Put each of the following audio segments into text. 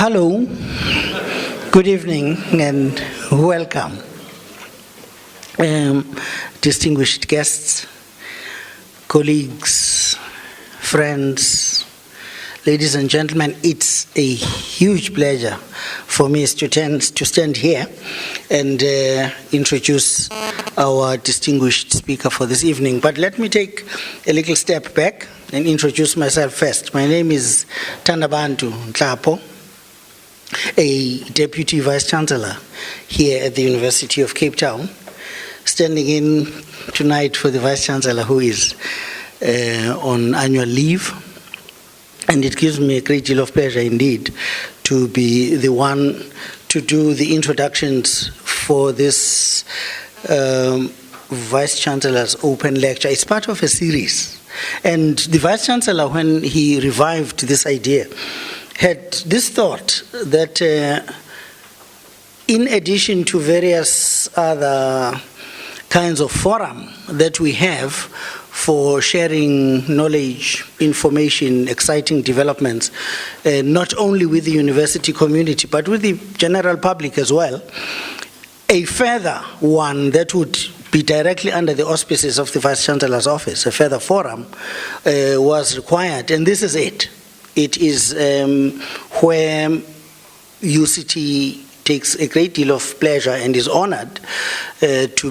Hello, good evening, and welcome. Distinguished guests, colleagues, friends, ladies and gentlemen, it's a huge pleasure for me to stand here and introduce our distinguished speaker for this evening. But let me take a little step back and introduce myself first. My name is Thandabantu Nhlapo, a Deputy Vice-Chancellor here at the University of Cape Town, standing in tonight for the Vice-Chancellor who is on annual leave. And it gives me a great deal of pleasure indeed to be the one to do the introductions for this Vice-Chancellor's open lecture. It's part of a series. And the Vice-Chancellor, when he revived this idea, had this thought that in addition to various other kinds of forum that we have for sharing knowledge, information, exciting developments, not only with the university community, but with the general public as well, a further one that would be directly under the auspices of the Vice-Chancellor's office, a further forum, was required, and this is it. It is where UCT takes a great deal of pleasure and is honored to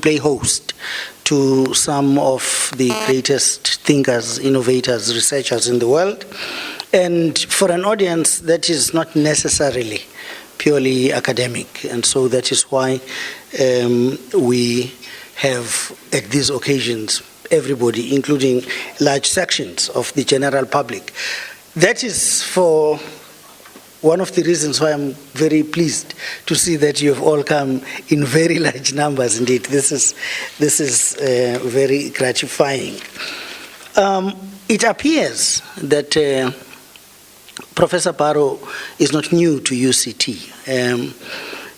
play host to some of the greatest thinkers, innovators, researchers in the world, and for an audience that is not necessarily purely academic. And so that is why we have, at these occasions, everybody, including large sections of the general public. That is for one of the reasons why I'm very pleased to see that you have all come in very large numbers indeed. This is very gratifying. It appears that Professor Barrow is not new to UCT,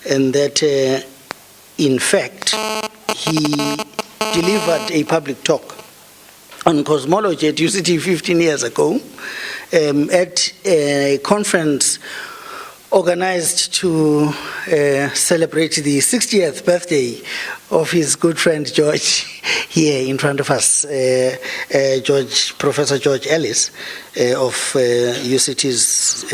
and that in fact he delivered a public talk on cosmology at UCT 15 years ago at a conference organized to celebrate the 60th birthday of his good friend George here in front of us, Professor George Ellis of UCT's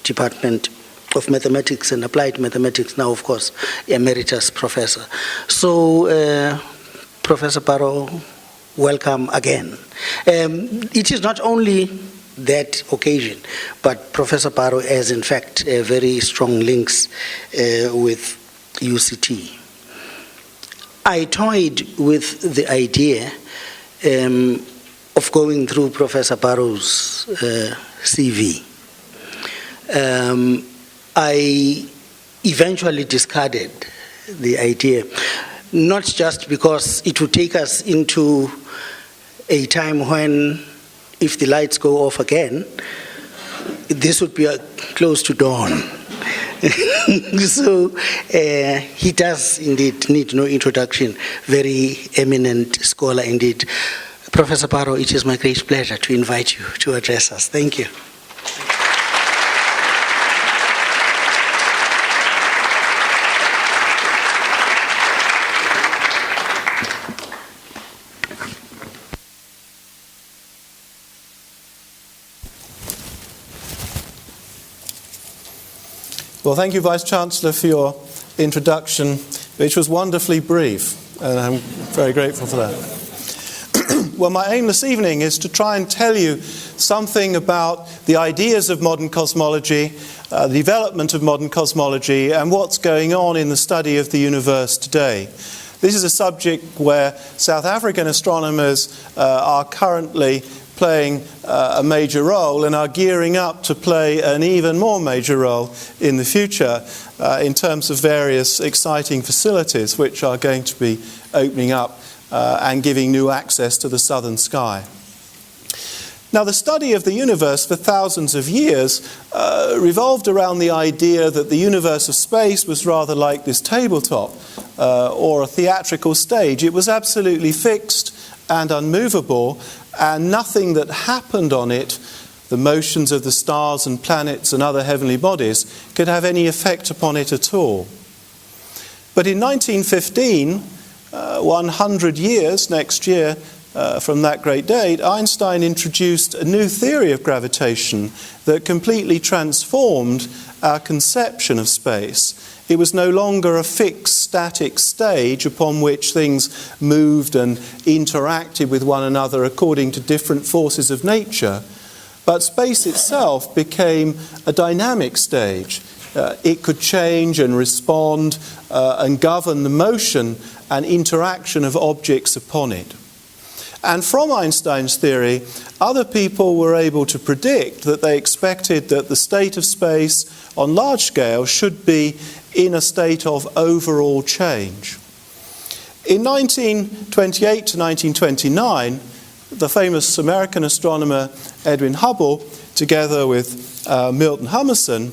Department of Mathematics and Applied Mathematics, now of course emeritus professor. So Professor Barrow, welcome again. It is not only that occasion, but Professor Barrow has in fact very strong links with UCT. I toyed with the idea of going through Professor Barrow's CV. I eventually discarded the idea, not just because it would take us into a time when, if the lights go off again, this would be close to dawn. So he does indeed need no introduction, very eminent scholar indeed. Professor Barrow, it is my great pleasure to invite you to address us. Thank you. Well, thank you, Vice-Chancellor, for your introduction, which was wonderfully brief, and I'm very grateful for that. Well, my aim this evening is to try and tell you something about the ideas of modern cosmology, the development of modern cosmology, and what's going on in the study of the universe today. This is a subject where South African astronomers are currently playing a major role and are gearing up to play an even more major role in the future in terms of various exciting facilities which are going to be opening up and giving new access to the southern sky. Now, the study of the universe for thousands of years revolved around the idea that the universe of space was rather like this tabletop or a theatrical stage. It was absolutely fixed and unmovable, and nothing that happened on it the motions of the stars and planets and other heavenly bodies, could have any effect upon it at all. But in 1915, 100 years next year from that great date, Einstein introduced a new theory of gravitation that completely transformed our conception of space. It was no longer a fixed, static stage upon which things moved and interacted with one another according to different forces of nature, but space itself became a dynamic stage. It could change and respond and govern the motion and interaction of objects upon it. And from Einstein's theory, other people were able to predict that they expected that the state of space on large scale should be in a state of overall change. In 1928 to 1929, the famous American astronomer Edwin Hubble, together with Milton Humason,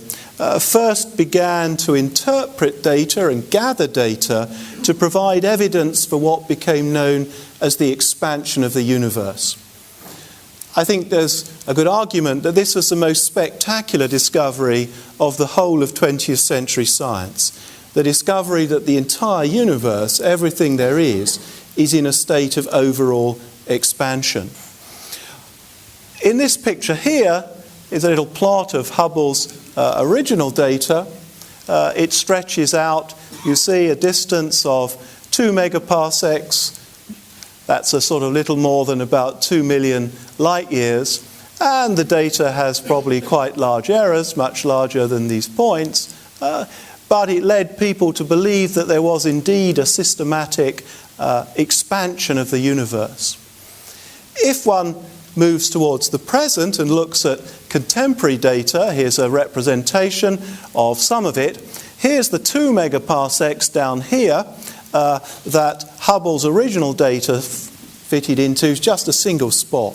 first began to interpret data and gather data to provide evidence for what became known as the expansion of the universe. I think there's a good argument that this was the most spectacular discovery of the whole of 20th century science. The discovery that the entire universe, everything there is in a state of overall expansion. In this picture here is a little plot of Hubble's original data. It stretches out, you see, a distance of 2 megaparsecs. That's a sort of little more than about 2 million light years. And the data has probably quite large errors, much larger than these points. But it led people to believe that there was indeed a systematic expansion of the universe. If one moves towards the present and looks at contemporary data, here's a representation of some of it. Here's the 2 megaparsecs down here that Hubble's original data fitted into just a single spot.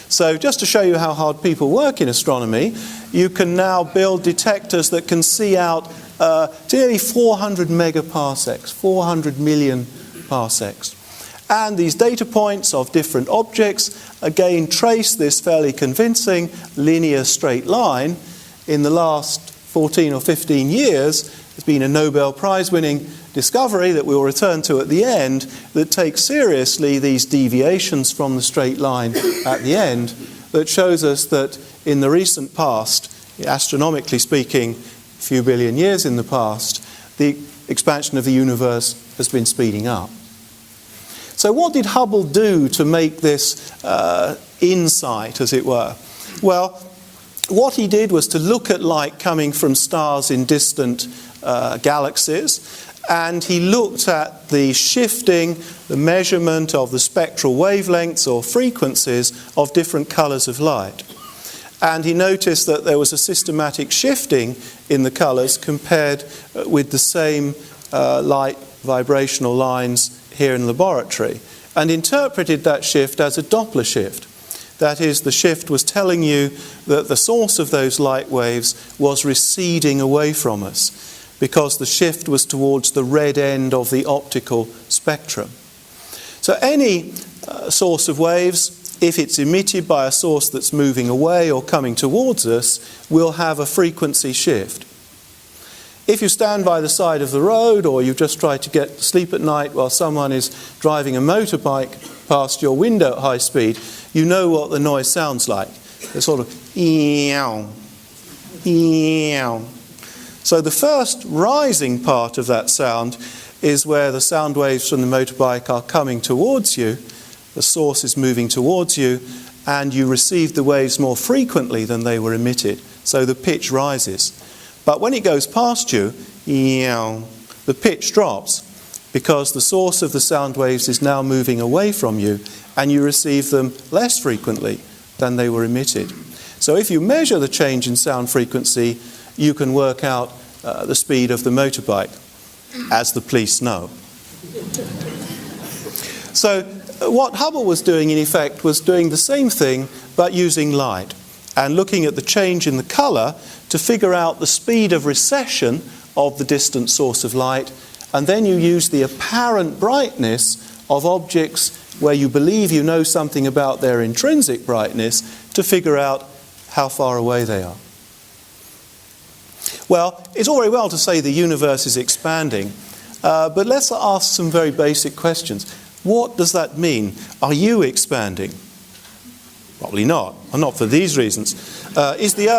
So just to show you how hard people work in astronomy, you can now build detectors that can see out to nearly 400 megaparsecs, 400 million parsecs. And these data points of different objects again trace this fairly convincing linear straight line. In the last 14 or 15 years, there's been a Nobel Prize-winning discovery that we'll return to at the end that takes seriously these deviations from the straight line at the end, that shows us that in the recent past, astronomically speaking, a few billion years in the past, the expansion of the universe has been speeding up. So what did Hubble do to make this insight, as it were? Well, what he did was to look at light coming from stars in distant galaxies, and he looked at the shifting, the measurement of the spectral wavelengths or frequencies of different colours of light. And he noticed that there was a systematic shifting in the colours compared with the same light vibrational lines here in the laboratory, and interpreted that shift as a Doppler shift. That is, the shift was telling you that the source of those light waves was receding away from us, because the shift was towards the red end of the optical spectrum. So any source of waves, if it's emitted by a source that's moving away or coming towards us, will have a frequency shift. If you stand by the side of the road, or you just try to get to sleep at night while someone is driving a motorbike past your window at high speed, you know what the noise sounds like. It's sort of eow, eow. So the first rising part of that sound is where the sound waves from the motorbike are coming towards you, the source is moving towards you, and you receive the waves more frequently than they were emitted. So the pitch rises. But when it goes past you, the pitch drops, because the source of the sound waves is now moving away from you, and you receive them less frequently than they were emitted. So if you measure the change in sound frequency, you can work out the speed of the motorbike, as the police know. So what Hubble was doing, in effect, was doing the same thing, but using light, and looking at the change in the colour to figure out the speed of recession of the distant source of light, and then you use the apparent brightness of objects where you believe you know something about their intrinsic brightness to figure out how far away they are. Well, it's all very well to say the universe is expanding, but let's ask some very basic questions. What does that mean? Are you expanding? Probably not, and not for these reasons. Is the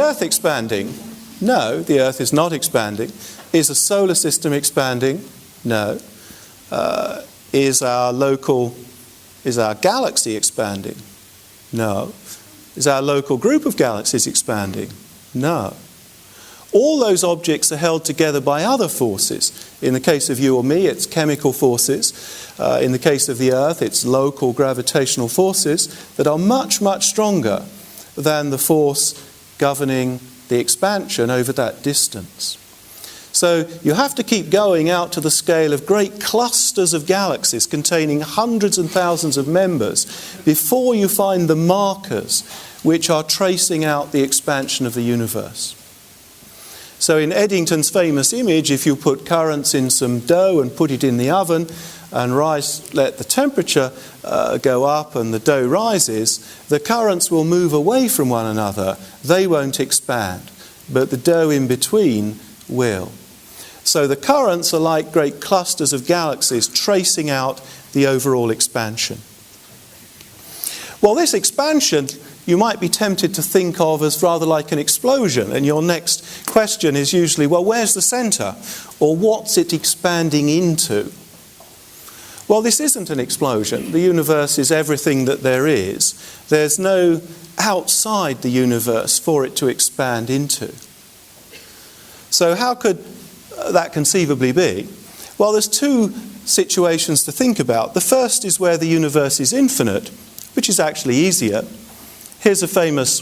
Earth expanding? No, the Earth is not expanding. Is the solar system expanding? No. Is our galaxy expanding? No. Is our local group of galaxies expanding? No. All those objects are held together by other forces. In the case of you or me, it's chemical forces. In the case of the Earth, it's local gravitational forces that are much, much stronger than the force governing the expansion over that distance. So you have to keep going out to the scale of great clusters of galaxies containing hundreds and thousands of members before you find the markers which are tracing out the expansion of the universe. So in Eddington's famous image, if you put currents in some dough and put it in the oven and let the temperature go up and the dough rises, the currents will move away from one another. They won't expand, but the dough in between will. So the currents are like great clusters of galaxies tracing out the overall expansion. Well, this expansion you might be tempted to think of as rather like an explosion, and your next question is usually, well, where's the centre? Or what's it expanding into? Well, this isn't an explosion. The universe is everything that there is. There's no outside the universe for it to expand into. So how could that conceivably be? Well, there's two situations to think about. The first is where the universe is infinite, which is actually easier. Here's a famous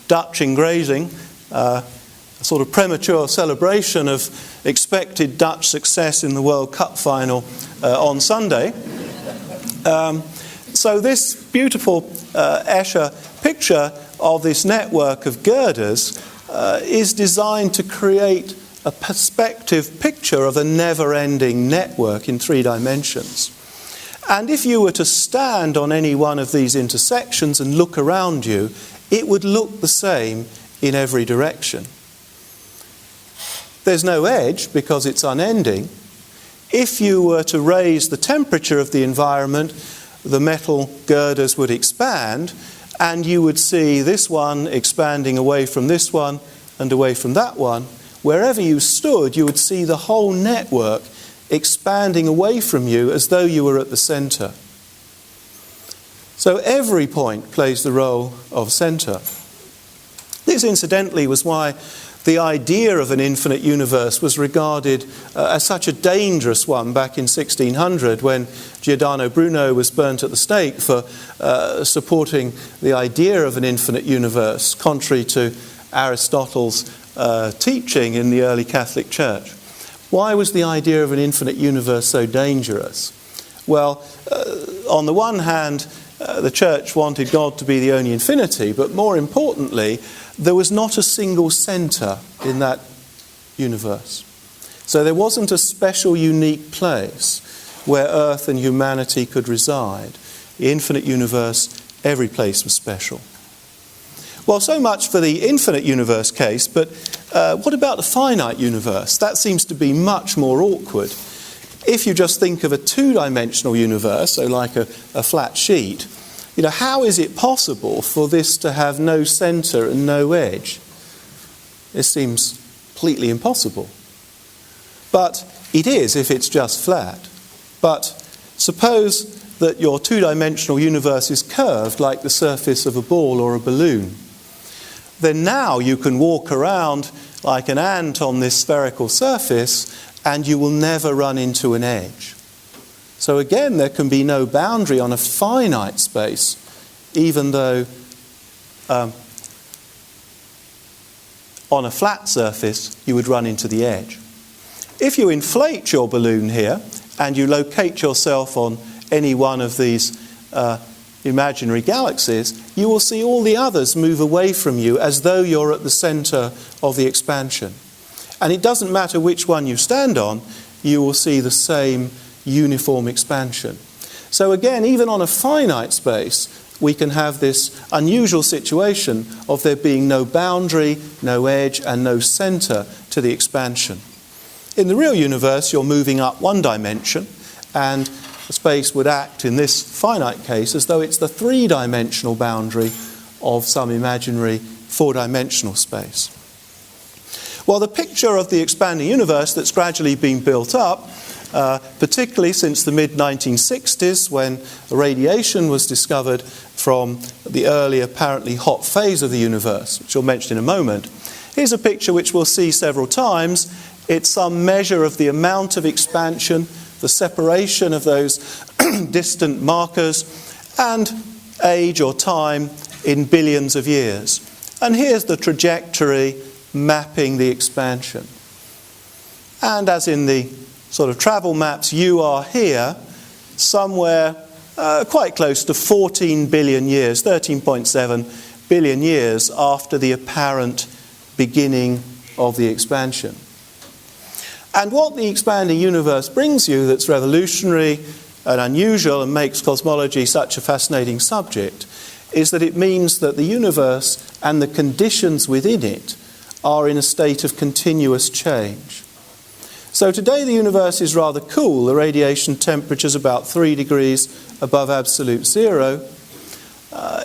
Dutch engraving, a sort of premature celebration of expected Dutch success in the World Cup final on Sunday. So this beautiful Escher picture of this network of girders is designed to create a perspective picture of a never-ending network in 3 dimensions. And if you were to stand on any one of these intersections and look around you, it would look the same in every direction. There's no edge because it's unending. If you were to raise the temperature of the environment, the metal girders would expand, and you would see this one expanding away from this one and away from that one. Wherever you stood, you would see the whole network expanding away from you as though you were at the centre. So every point plays the role of centre. This, incidentally, was why the idea of an infinite universe was regarded as such a dangerous one back in 1600 when Giordano Bruno was burnt at the stake for supporting the idea of an infinite universe, contrary to Aristotle's teaching in the early Catholic Church. Why was the idea of an infinite universe so dangerous? Well, on the one hand, the church wanted God to be the only infinity, but more importantly, there was not a single centre in that universe. So there wasn't a special, unique place where Earth and humanity could reside. The infinite universe, every place was special. Well, so much for the infinite universe case, but what about the finite universe? That seems to be much more awkward. If you just think of a 2-dimensional universe, so like a flat sheet, how is it possible for this to have no centre and no edge? It seems completely impossible. But it is if it's just flat. But suppose that your 2-dimensional universe is curved like the surface of a ball or a balloon. Then now you can walk around like an ant on this spherical surface and you will never run into an edge. So again, there can be no boundary on a finite space, even though on a flat surface you would run into the edge. If you inflate your balloon here and you locate yourself on any one of these imaginary galaxies, you will see all the others move away from you as though you're at the centre of the expansion. And it doesn't matter which one you stand on, you will see the same uniform expansion. So again, even on a finite space, we can have this unusual situation of there being no boundary, no edge, and no center to the expansion. In the real universe, you're moving up one dimension, and space would act in this finite case as though it's the three-dimensional boundary of some imaginary four-dimensional space. Well, the picture of the expanding universe that's gradually been built up, particularly since the mid-1960s when radiation was discovered from the early apparently hot phase of the universe, which I'll mention in a moment. Here's a picture which we'll see several times. It's some measure of the amount of expansion, the separation of those distant markers, and age or time in billions of years. And here's the trajectory mapping the expansion. And as in the sort of travel maps, you are here somewhere quite close to 14 billion years, 13.7 billion years after the apparent beginning of the expansion. And what the expanding universe brings you that's revolutionary and unusual and makes cosmology such a fascinating subject is that it means that the universe and the conditions within it are in a state of continuous change. So today the universe is rather cool. The radiation temperature is about 3 degrees above absolute zero.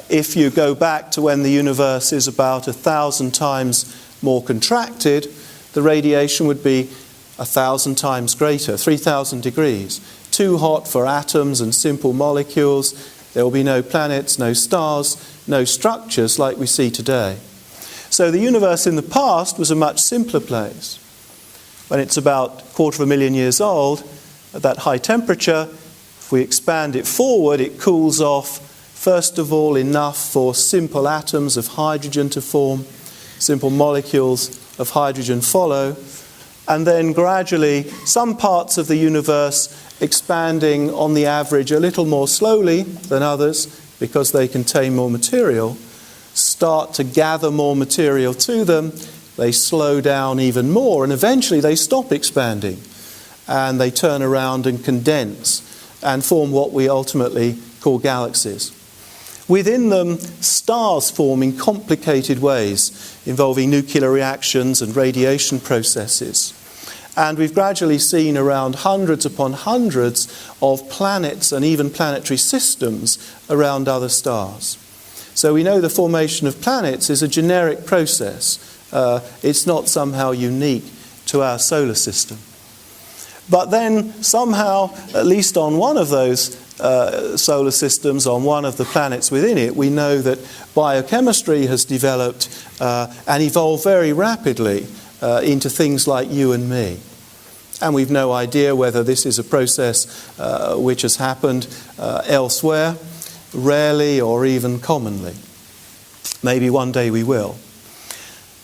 If you go back to when the universe is about 1,000 times more contracted, the radiation would be 1,000 times greater, 3,000 degrees. Too hot for atoms and simple molecules. There will be no planets, no stars, no structures like we see today. So the universe in the past was a much simpler place. When it's about 250,000 years old, at that high temperature, if we expand it forward, it cools off, first of all, enough for simple atoms of hydrogen to form, simple molecules of hydrogen follow, and then gradually some parts of the universe expanding on the average a little more slowly than others because they contain more material, start to gather more material to them, they slow down even more, and eventually they stop expanding and they turn around and condense and form what we ultimately call galaxies. Within them, stars form in complicated ways, involving nuclear reactions and radiation processes. And we've gradually seen around hundreds upon hundreds of planets and even planetary systems around other stars. So we know the formation of planets is a generic process. It's not somehow unique to our solar system. But then somehow, at least on one of those solar systems, on one of the planets within it, we know that biochemistry has developed and evolved very rapidly into things like you and me. And we've no idea whether this is a process which has happened elsewhere, rarely or even commonly. Maybe one day we will.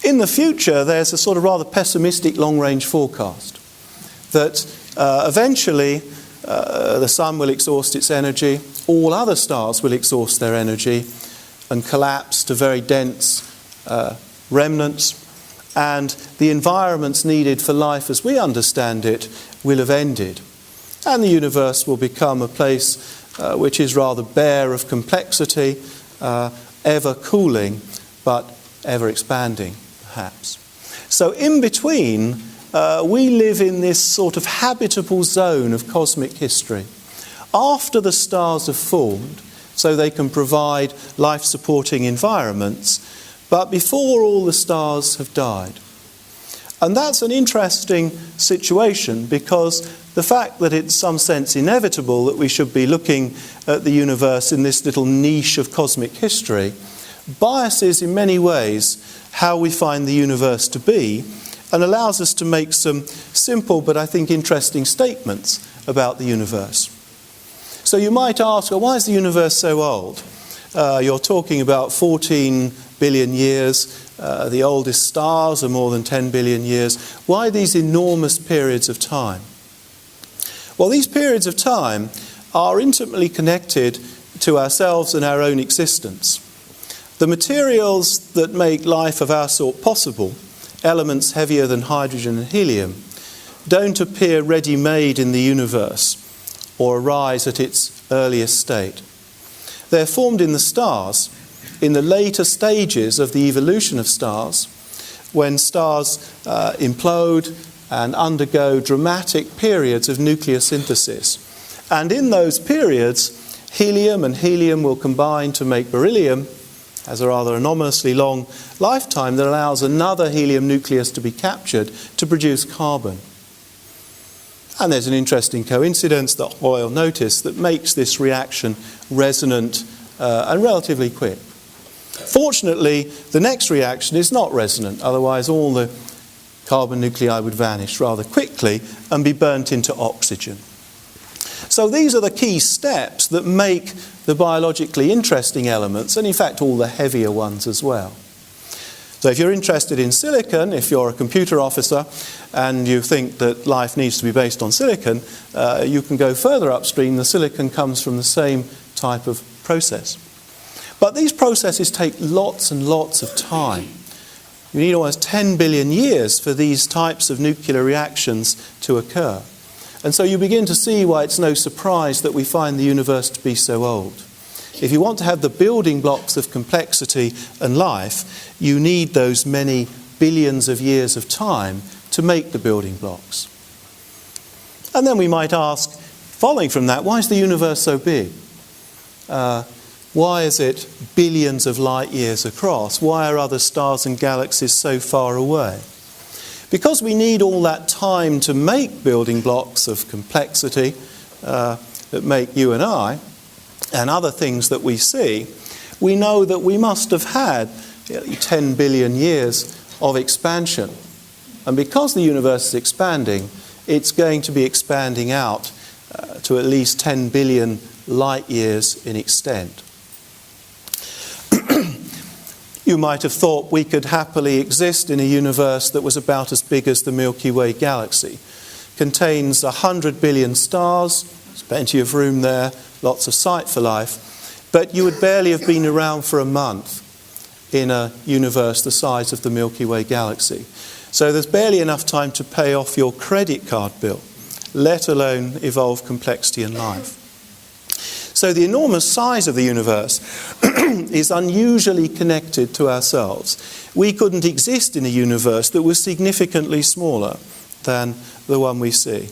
In the future, there's a sort of rather pessimistic long-range forecast that eventually the sun will exhaust its energy, all other stars will exhaust their energy and collapse to very dense remnants, and the environments needed for life as we understand it will have ended. And the universe will become a place which is rather bare of complexity, ever cooling, but ever expanding, perhaps. So in between, we live in this sort of habitable zone of cosmic history. After the stars have formed, so they can provide life-supporting environments, but before all the stars have died. And that's an interesting situation because the fact that it's in some sense inevitable that we should be looking at the universe in this little niche of cosmic history biases in many ways how we find the universe to be and allows us to make some simple but I think interesting statements about the universe. So you might ask, well, why is the universe so old? You're talking about 14 billion years. The oldest stars are more than 10 billion years. Why these enormous periods of time? Well, these periods of time are intimately connected to ourselves and our own existence. The materials that make life of our sort possible, elements heavier than hydrogen and helium, don't appear ready-made in the universe or arise at its earliest state. They're formed in the stars in the later stages of the evolution of stars, when stars implode and undergo dramatic periods of nucleosynthesis. And in those periods, helium and helium will combine to make beryllium, has a rather anomalously long lifetime that allows another helium nucleus to be captured to produce carbon. And there's an interesting coincidence that Hoyle noticed that makes this reaction resonant and relatively quick. Fortunately, the next reaction is not resonant, otherwise all the carbon nuclei would vanish rather quickly and be burnt into oxygen. So these are the key steps that make the biologically interesting elements, and in fact all the heavier ones as well. So if you're interested in silicon, if you're a computer officer and you think that life needs to be based on silicon, you can go further upstream. The silicon comes from the same type of process. But these processes take lots and lots of time. You need almost 10 billion years for these types of nuclear reactions to occur. And so you begin to see why it's no surprise that we find the universe to be so old. If you want to have the building blocks of complexity and life, you need those many billions of years of time to make the building blocks. And then we might ask, following from that, why is the universe so big? Why is it billions of light years across? Why are other stars and galaxies so far away? Because we need all that time to make building blocks of complexity that make you and I, and other things that we see, we know that we must have had 10 billion years of expansion. And because the universe is expanding, it's going to be expanding out to at least 10 billion light years in extent. You might have thought we could happily exist in a universe that was about as big as the Milky Way galaxy. Contains 100 billion stars, there's plenty of room there, lots of sight for life, but you would barely have been around for a month in a universe the size of the Milky Way galaxy. So there's barely enough time to pay off your credit card bill, let alone evolve complexity and life. So the enormous size of the universe is unusually connected to ourselves. We couldn't exist in a universe that was significantly smaller than the one we see.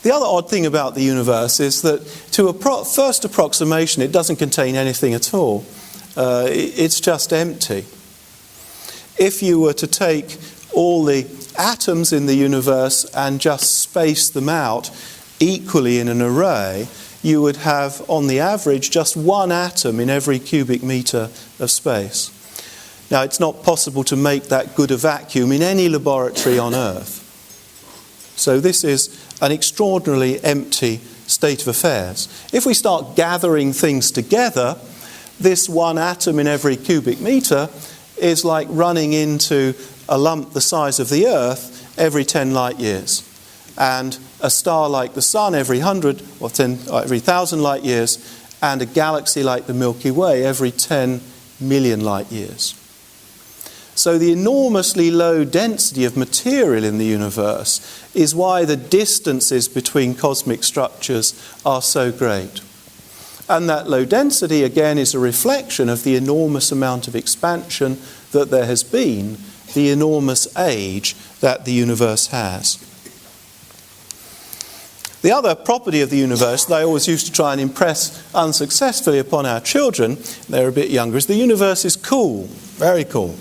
The other odd thing about the universe is that to a first approximation, it doesn't contain anything at all. It's just empty. If you were to take all the atoms in the universe and just space them out equally in an array, you would have, on the average, just one atom in every cubic meter of space. Now, it's not possible to make that good a vacuum in any laboratory on Earth. So this is an extraordinarily empty state of affairs. If we start gathering things together, this one atom in every cubic meter is like running into a lump the size of the Earth every 10 light years. And a star like the Sun every 100 or every 1,000 light years, and a galaxy like the Milky Way every 10 million light years. So the enormously low density of material in the universe is why the distances between cosmic structures are so great. And that low density, again, is a reflection of the enormous amount of expansion that there has been, the enormous age that the universe has. The other property of the universe that I always used to try and impress unsuccessfully upon our children, they're a bit younger, is the universe is cool, very cool.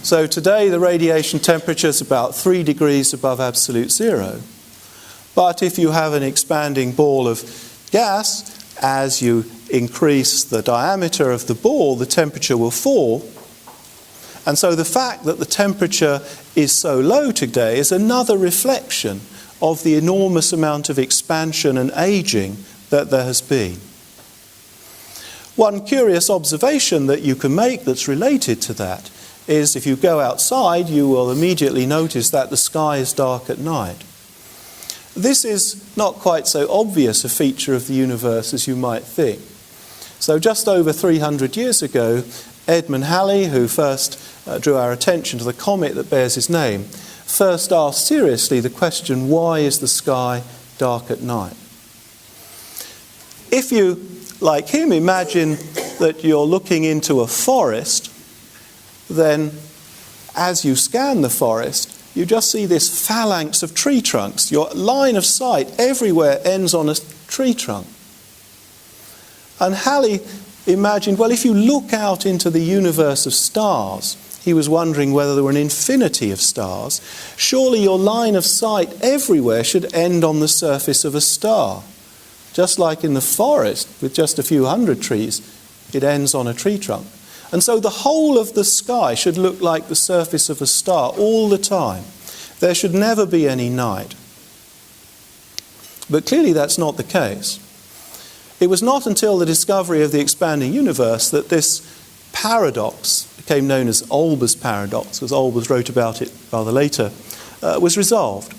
So today the radiation temperature is about 3 degrees above absolute zero. But if you have an expanding ball of gas, as you increase the diameter of the ball, the temperature will fall. And so the fact that the temperature is so low today is another reflection of the enormous amount of expansion and aging that there has been. One curious observation that you can make that's related to that is if you go outside, you will immediately notice that the sky is dark at night. This is not quite so obvious a feature of the universe as you might think. So just over 300 years ago, Edmund Halley, who first drew our attention to the comet that bears his name, first asked seriously the question, why is the sky dark at night? if you, like him, imagine that you're looking into a forest, then as you scan the forest, you just see this phalanx of tree trunks. Your line of sight everywhere ends on a tree trunk. And Halley imagined, well, if you look out into the universe of stars, he was wondering whether there were an infinity of stars, surely your line of sight everywhere should end on the surface of a star. Just like in the forest, with just a few hundred trees, it ends on a tree trunk. And so the whole of the sky should look like the surface of a star all the time. There should never be any night. But clearly that's not the case. It was not until the discovery of the expanding universe that this paradox, became known as Olbers' paradox, because Olbers wrote about it rather later, was resolved.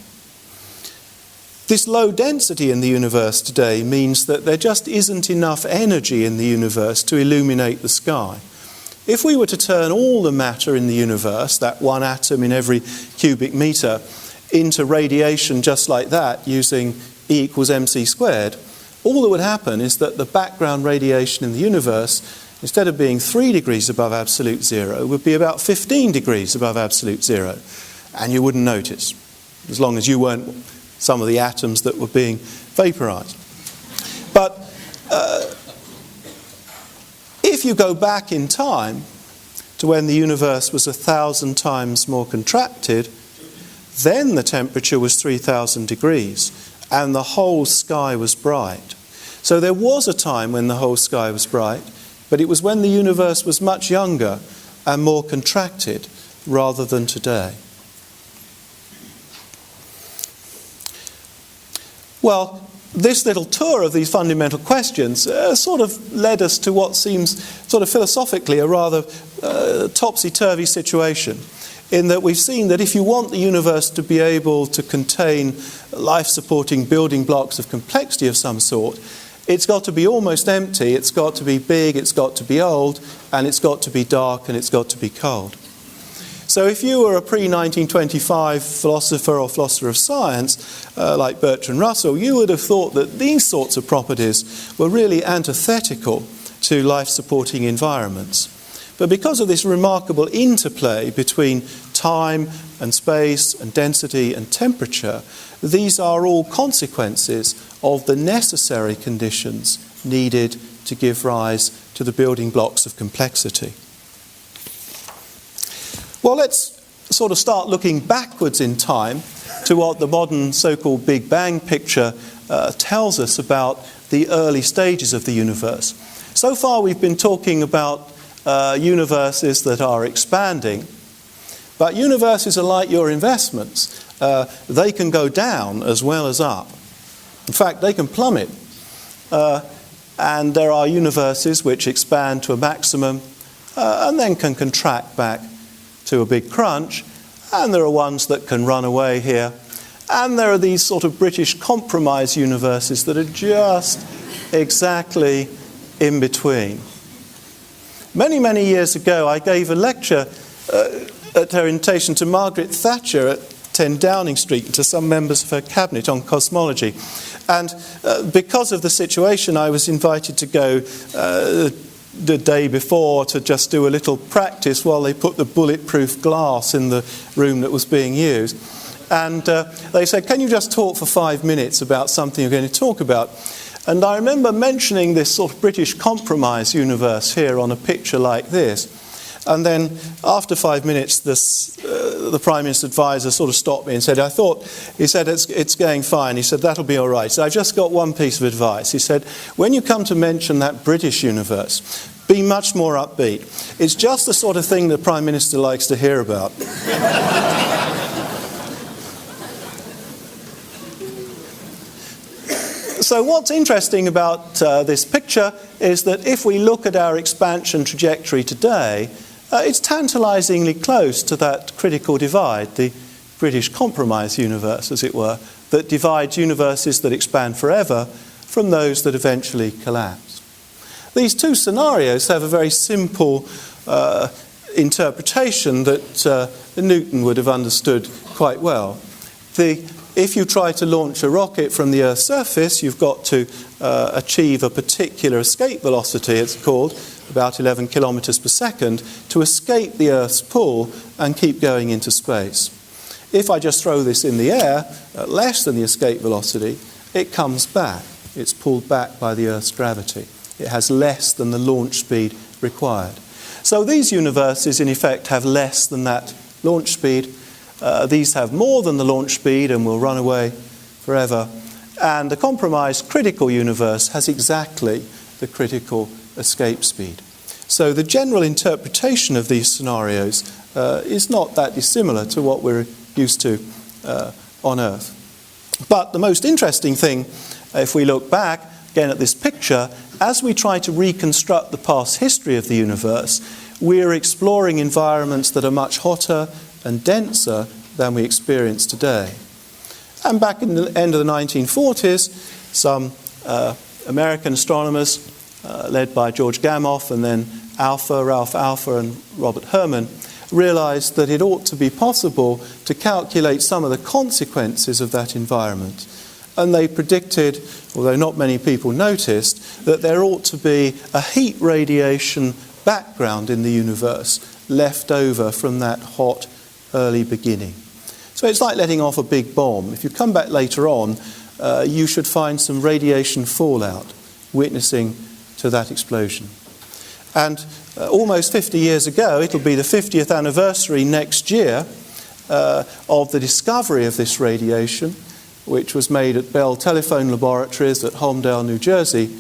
This low density in the universe today means that there just isn't enough energy in the universe to illuminate the sky. If we were to turn all the matter in the universe, that one atom in every cubic metre, into radiation just like that, using E equals mc squared, all that would happen is that the background radiation in the universe, instead of being 3 degrees above absolute zero, would be about 15 degrees above absolute zero. And you wouldn't notice, as long as you weren't some of the atoms that were being vaporized. But if you go back in time to when the universe was 1,000 times more contracted, then the temperature was 3,000 degrees and the whole sky was bright. So there was a time when the whole sky was bright, but it was when the universe was much younger and more contracted rather than today. Well, this little tour of these fundamental questions sort of led us to what seems sort of philosophically a rather topsy-turvy situation, in that we've seen that if you want the universe to be able to contain life-supporting building blocks of complexity of some sort, it's got to be almost empty, it's got to be big, it's got to be old, and it's got to be dark, and it's got to be cold. So if you were a pre-1925 philosopher or philosopher of science, like Bertrand Russell, you would have thought that these sorts of properties were really antithetical to life-supporting environments. But because of this remarkable interplay between time and space and density and temperature, these are all consequences of the necessary conditions needed to give rise to the building blocks of complexity. Well, let's sort of start looking backwards in time to what the modern so-called Big Bang picture tells us about the early stages of the universe. So far we've been talking about universes that are expanding, but universes are like your investments. They can go down as well as up. In fact, they can plummet. And there are universes which expand to a maximum and then can contract back to a big crunch, and there are ones that can run away here, and there are these sort of British compromise universes that are just exactly in between. Many, many years ago, I gave a lecture at her invitation to Margaret Thatcher at 10 Downing Street and to some members of her cabinet on cosmology. And because of the situation, I was invited to go the day before to just do a little practice while they put the bulletproof glass in the room that was being used. And they said, can you just talk for 5 minutes about something you're going to talk about? And I remember mentioning this sort of British compromise universe here on a picture like this. And then after 5 minutes, the Prime Minister's advisor sort of stopped me and said, he said, it's going fine. He said, that'll be all right. So I've just got one piece of advice. He said, when you come to mention that British universe, be much more upbeat. It's just the sort of thing the Prime Minister likes to hear about. So what's interesting about this picture is that if we look at our expansion trajectory today, it's tantalizingly close to that critical divide, the British compromise universe, as it were, that divides universes that expand forever from those that eventually collapse. These two scenarios have a very simple interpretation that Newton would have understood quite well. The if you try to launch a rocket from the Earth's surface, you've got to achieve a particular escape velocity, it's called, about 11 kilometers per second, to escape the Earth's pull and keep going into space. If I just throw this in the air at less than the escape velocity, it comes back. It's pulled back by the Earth's gravity. It has less than the launch speed required. So these universes, in effect, have less than that launch speed. These have more than the launch speed and will run away forever. And the compromised critical universe has exactly the critical escape speed. So the general interpretation of these scenarios is not that dissimilar to what we're used to on Earth. But the most interesting thing, if we look back again at this picture, as we try to reconstruct the past history of the universe, we're exploring environments that are much hotter and denser than we experience today. And back in the end of the 1940s, some American astronomers, led by George Gamow and then Ralph Alpha and Robert Herman, realized that it ought to be possible to calculate some of the consequences of that environment. And they predicted, although not many people noticed, that there ought to be a heat radiation background in the universe left over from that hot early beginning. So it's like letting off a big bomb. If you come back later on, you should find some radiation fallout witnessing to that explosion. And almost 50 years ago, it'll be the 50th anniversary next year of the discovery of this radiation, which was made at Bell Telephone Laboratories at Holmdel, New Jersey,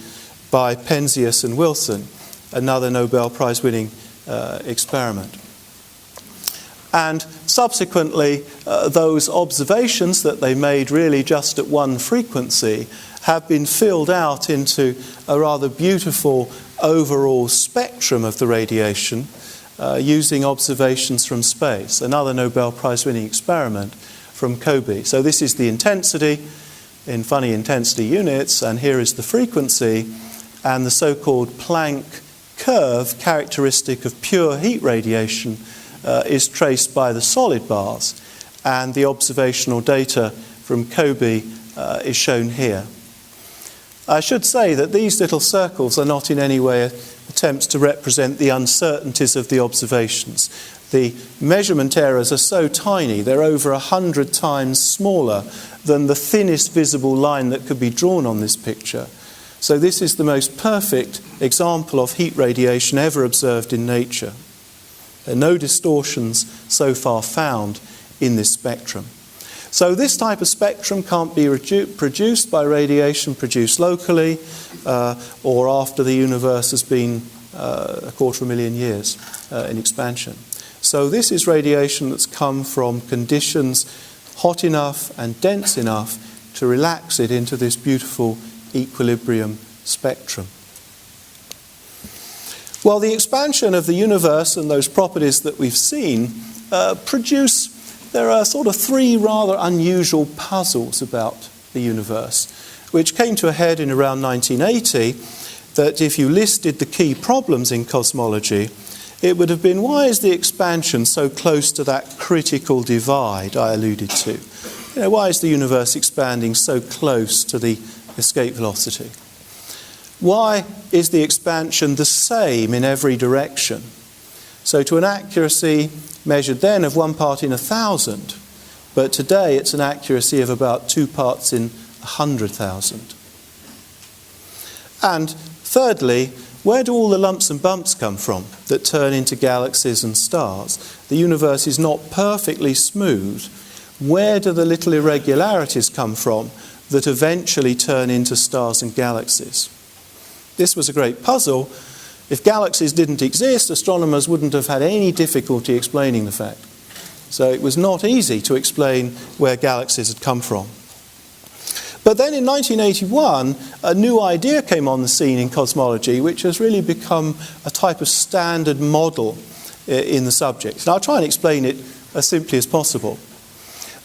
by Penzias and Wilson, another Nobel Prize-winning experiment. And subsequently, those observations that they made really just at one frequency have been filled out into a rather beautiful overall spectrum of the radiation using observations from space, another Nobel Prize-winning experiment from Kobe. So this is the intensity in funny intensity units, and here is the frequency, and the so-called Planck curve, characteristic of pure heat radiation, is traced by the solid bars, and the observational data from Kobe is shown here. I should say that these little circles are not in any way attempts to represent the uncertainties of the observations. The measurement errors are so tiny, they're over 100 times smaller than the thinnest visible line that could be drawn on this picture. So this is the most perfect example of heat radiation ever observed in nature. There are no distortions so far found in this spectrum. So this type of spectrum can't be produced by radiation produced locally or after the universe has been 250,000 years in expansion. So this is radiation that's come from conditions hot enough and dense enough to relax it into this beautiful equilibrium spectrum. Well, the expansion of the universe and those properties that we've seen there are sort of three rather unusual puzzles about the universe, which came to a head in around 1980, that if you listed the key problems in cosmology, it would have been, why is the expansion so close to that critical divide I alluded to? Why is the universe expanding so close to the escape velocity? Why is the expansion the same in every direction? So to an accuracy measured then of 1 part in 1,000, but today it's an accuracy of about 2 parts in 100,000. And thirdly, where do all the lumps and bumps come from that turn into galaxies and stars? The universe is not perfectly smooth. Where do the little irregularities come from that eventually turn into stars and galaxies? This was a great puzzle. If galaxies didn't exist, astronomers wouldn't have had any difficulty explaining the fact. So it was not easy to explain where galaxies had come from. But then in 1981, a new idea came on the scene in cosmology, which has really become a type of standard model in the subject. And I'll try and explain it as simply as possible.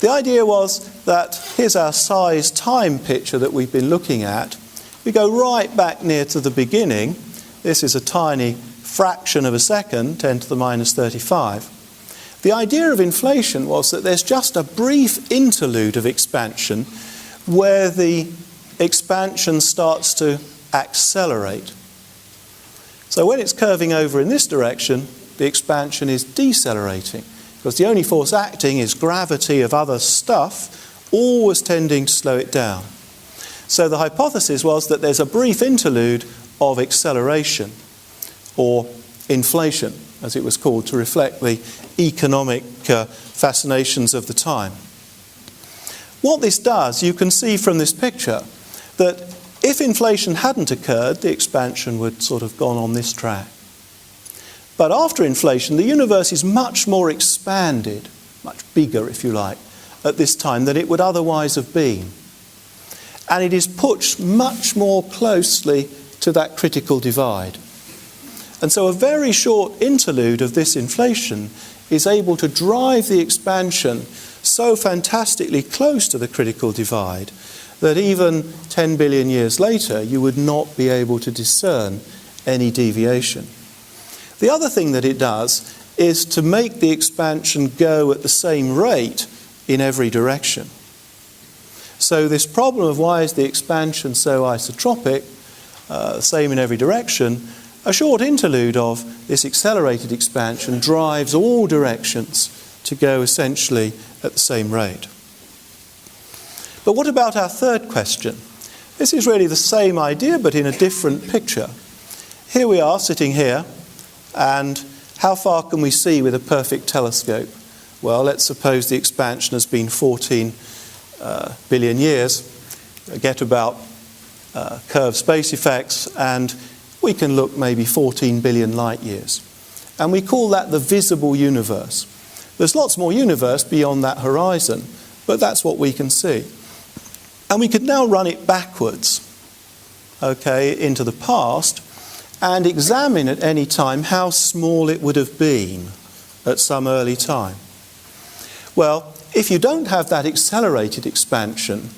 The idea was that here's our size-time picture that we've been looking at. We go right back near to the beginning. This is a tiny fraction of a second, 10 to the minus 35. The idea of inflation was that there's just a brief interlude of expansion where the expansion starts to accelerate. So when it's curving over in this direction, the expansion is decelerating, because the only force acting is gravity of other stuff, always tending to slow it down. So the hypothesis was that there's a brief interlude of acceleration, or inflation, as it was called, to reflect the economic fascinations of the time. What this does, you can see from this picture, that if inflation hadn't occurred, the expansion would sort of gone on this track. But after inflation, the universe is much more expanded, much bigger, if you like, at this time than it would otherwise have been. And it is pushed much more closely to that critical divide. And so a very short interlude of this inflation is able to drive the expansion so fantastically close to the critical divide that even 10 billion years later you would not be able to discern any deviation. The other thing that it does is to make the expansion go at the same rate in every direction. So this problem of why is the expansion so isotropic, same in every direction, a short interlude of this accelerated expansion drives all directions to go essentially at the same rate. But what about our third question? This is really the same idea but in a different picture. Here we are sitting here, and how far can we see with a perfect telescope? Well, let's suppose the expansion has been 14 billion years. Get about curved space effects, and we can look maybe 14 billion light years. And we call that the visible universe. There's lots more universe beyond that horizon, but that's what we can see. And we could now run it backwards, okay, into the past, and examine at any time how small it would have been at some early time. Well, if you don't have that accelerated expansion,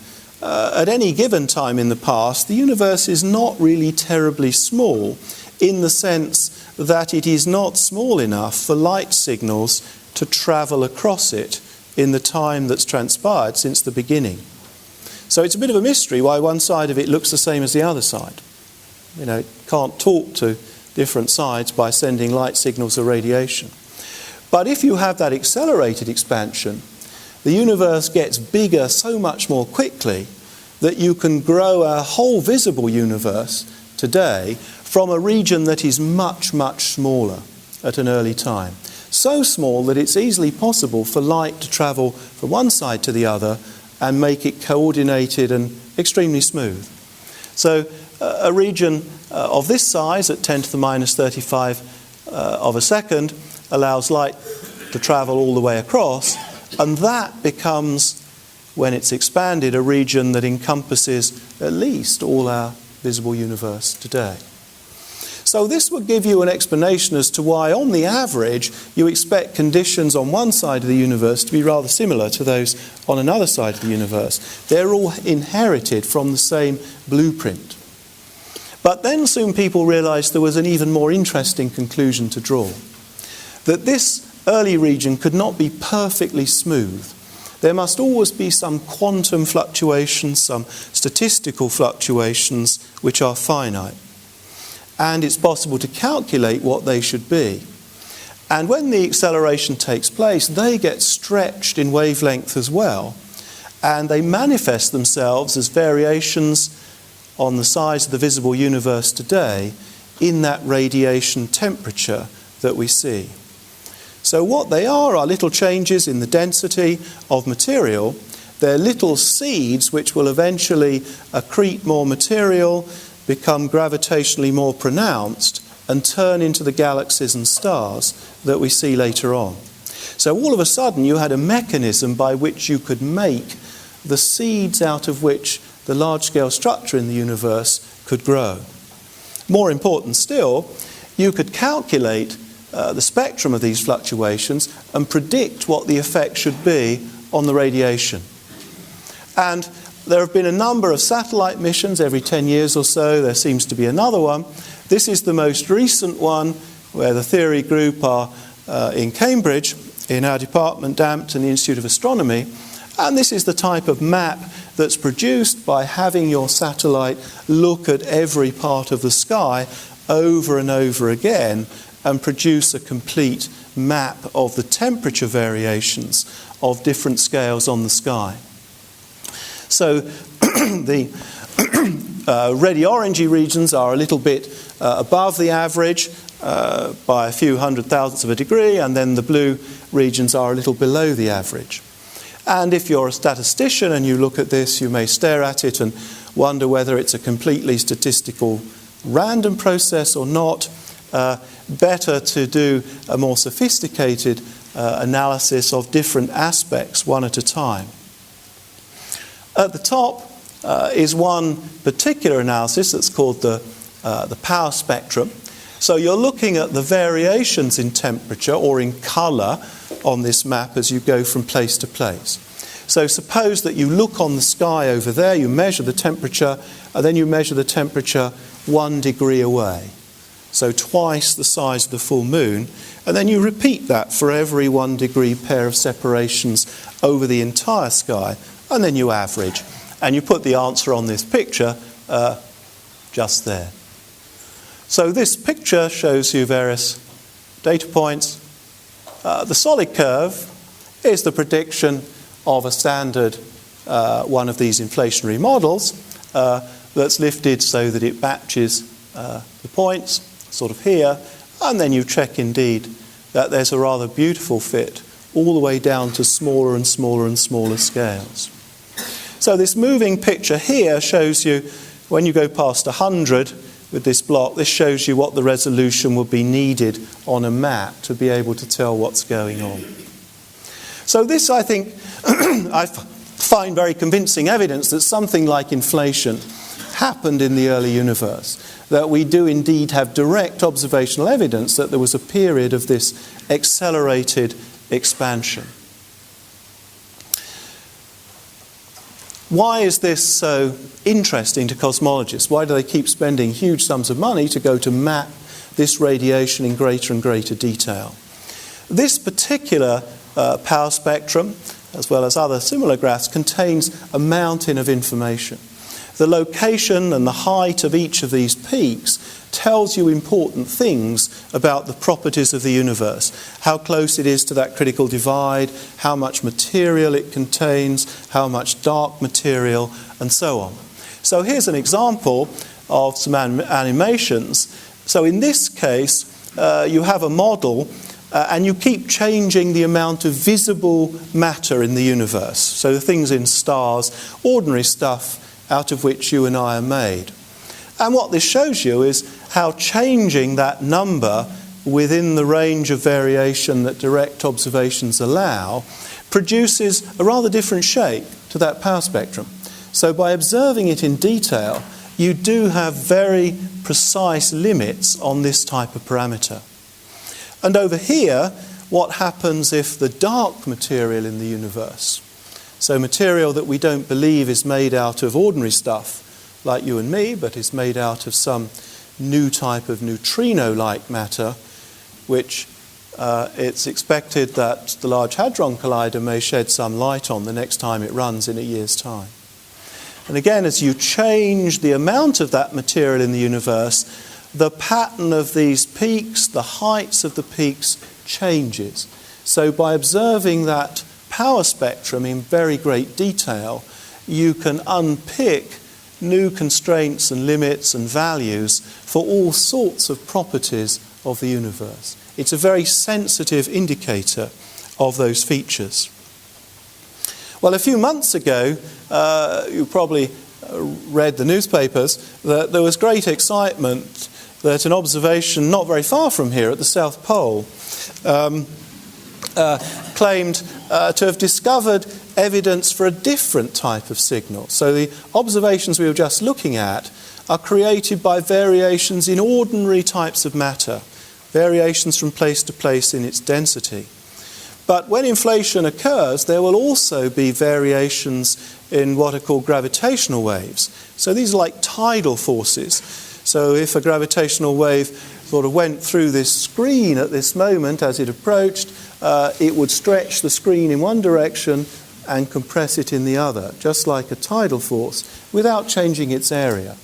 at any given time in the past, the universe is not really terribly small, in the sense that it is not small enough for light signals to travel across it in the time that's transpired since the beginning. So it's a bit of a mystery why one side of it looks the same as the other side. You know, it can't talk to different sides by sending light signals or radiation. But if you have that accelerated expansion, the universe gets bigger so much more quickly that you can grow a whole visible universe today from a region that is much, much smaller at an early time. So small that it's easily possible for light to travel from one side to the other and make it coordinated and extremely smooth. So a region of this size at 10 to the minus 35 of a second allows light to travel all the way across, and that becomes, when it's expanded, a region that encompasses at least all our visible universe today. So this would give you an explanation as to why, on the average, you expect conditions on one side of the universe to be rather similar to those on another side of the universe. They're all inherited from the same blueprint. But then soon people realized there was an even more interesting conclusion to draw. That this early region could not be perfectly smooth. There must always be some quantum fluctuations, some statistical fluctuations which are finite. And it's possible to calculate what they should be. And when the acceleration takes place, they get stretched in wavelength as well. And they manifest themselves as variations on the size of the visible universe today in that radiation temperature that we see. So what they are little changes in the density of material. They're little seeds which will eventually accrete more material, become gravitationally more pronounced, and turn into the galaxies and stars that we see later on. So all of a sudden you had a mechanism by which you could make the seeds out of which the large-scale structure in the universe could grow. More important still, you could calculate the spectrum of these fluctuations and predict what the effect should be on the radiation. And there have been a number of satellite missions every 10 years or so. There seems to be another one. This is the most recent one, where the theory group are in Cambridge, in our department, DAMPT, and the Institute of Astronomy. And this is the type of map that's produced by having your satellite look at every part of the sky over and over again and produce a complete map of the temperature variations of different scales on the sky. So the reddy-orangey regions are a little bit above the average by a few hundred thousandths of a degree, and then the blue regions are a little below the average. And if you're a statistician and you look at this, you may stare at it and wonder whether it's a completely statistical random process or not. Better to do a more sophisticated analysis of different aspects one at a time. At the top is one particular analysis that's called the power spectrum. So you're looking at the variations in temperature or in colour on this map as you go from place to place. So suppose that you look on the sky over there, you measure the temperature, and then you measure the temperature 1 degree away. So twice the size of the full moon, and then you repeat that for every 1 degree pair of separations over the entire sky, and then you average. And you put the answer on this picture just there. So this picture shows you various data points. The solid curve is the prediction of a standard one of these inflationary models that's lifted so that it batches the points, sort of here, and then you check indeed that there's a rather beautiful fit all the way down to smaller and smaller and smaller scales. So this moving picture here shows you, when you go past 100 with this block, this shows you what the resolution would be needed on a map to be able to tell what's going on. So this, I think, I find very convincing evidence that something like inflation happened in the early universe, that we do indeed have direct observational evidence that there was a period of this accelerated expansion. Why is this so interesting to cosmologists? Why do they keep spending huge sums of money to go to map this radiation in greater and greater detail? This particular power spectrum, as well as other similar graphs, contains a mountain of information. The location and the height of each of these peaks tells you important things about the properties of the universe, how close it is to that critical divide, how much material it contains, how much dark material, and so on. So here's an example of some animations. So in this case, you have a model and you keep changing the amount of visible matter in the universe. So the things in stars, ordinary stuff out of which you and I are made. And what this shows you is how changing that number within the range of variation that direct observations allow produces a rather different shape to that power spectrum. So by observing it in detail, you do have very precise limits on this type of parameter. And over here, what happens if the dark material in the universe, so material that we don't believe is made out of ordinary stuff like you and me, but is made out of some new type of neutrino-like matter, which it's expected that the Large Hadron Collider may shed some light on the next time it runs in a year's time. And again, as you change the amount of that material in the universe, the pattern of these peaks, the heights of the peaks, changes. So by observing that power spectrum in very great detail, you can unpick new constraints and limits and values for all sorts of properties of the universe. It's a very sensitive indicator of those features. Well, a few months ago, you probably read the newspapers, that there was great excitement that an observation not very far from here at the South Pole claimed to have discovered evidence for a different type of signal. So the observations we were just looking at are created by variations in ordinary types of matter, variations from place to place in its density. But when inflation occurs, there will also be variations in what are called gravitational waves. So these are like tidal forces. So if a gravitational wave sort of went through this screen at this moment as it approached, it would stretch the screen in one direction and compress it in the other, just like a tidal force, without changing its area.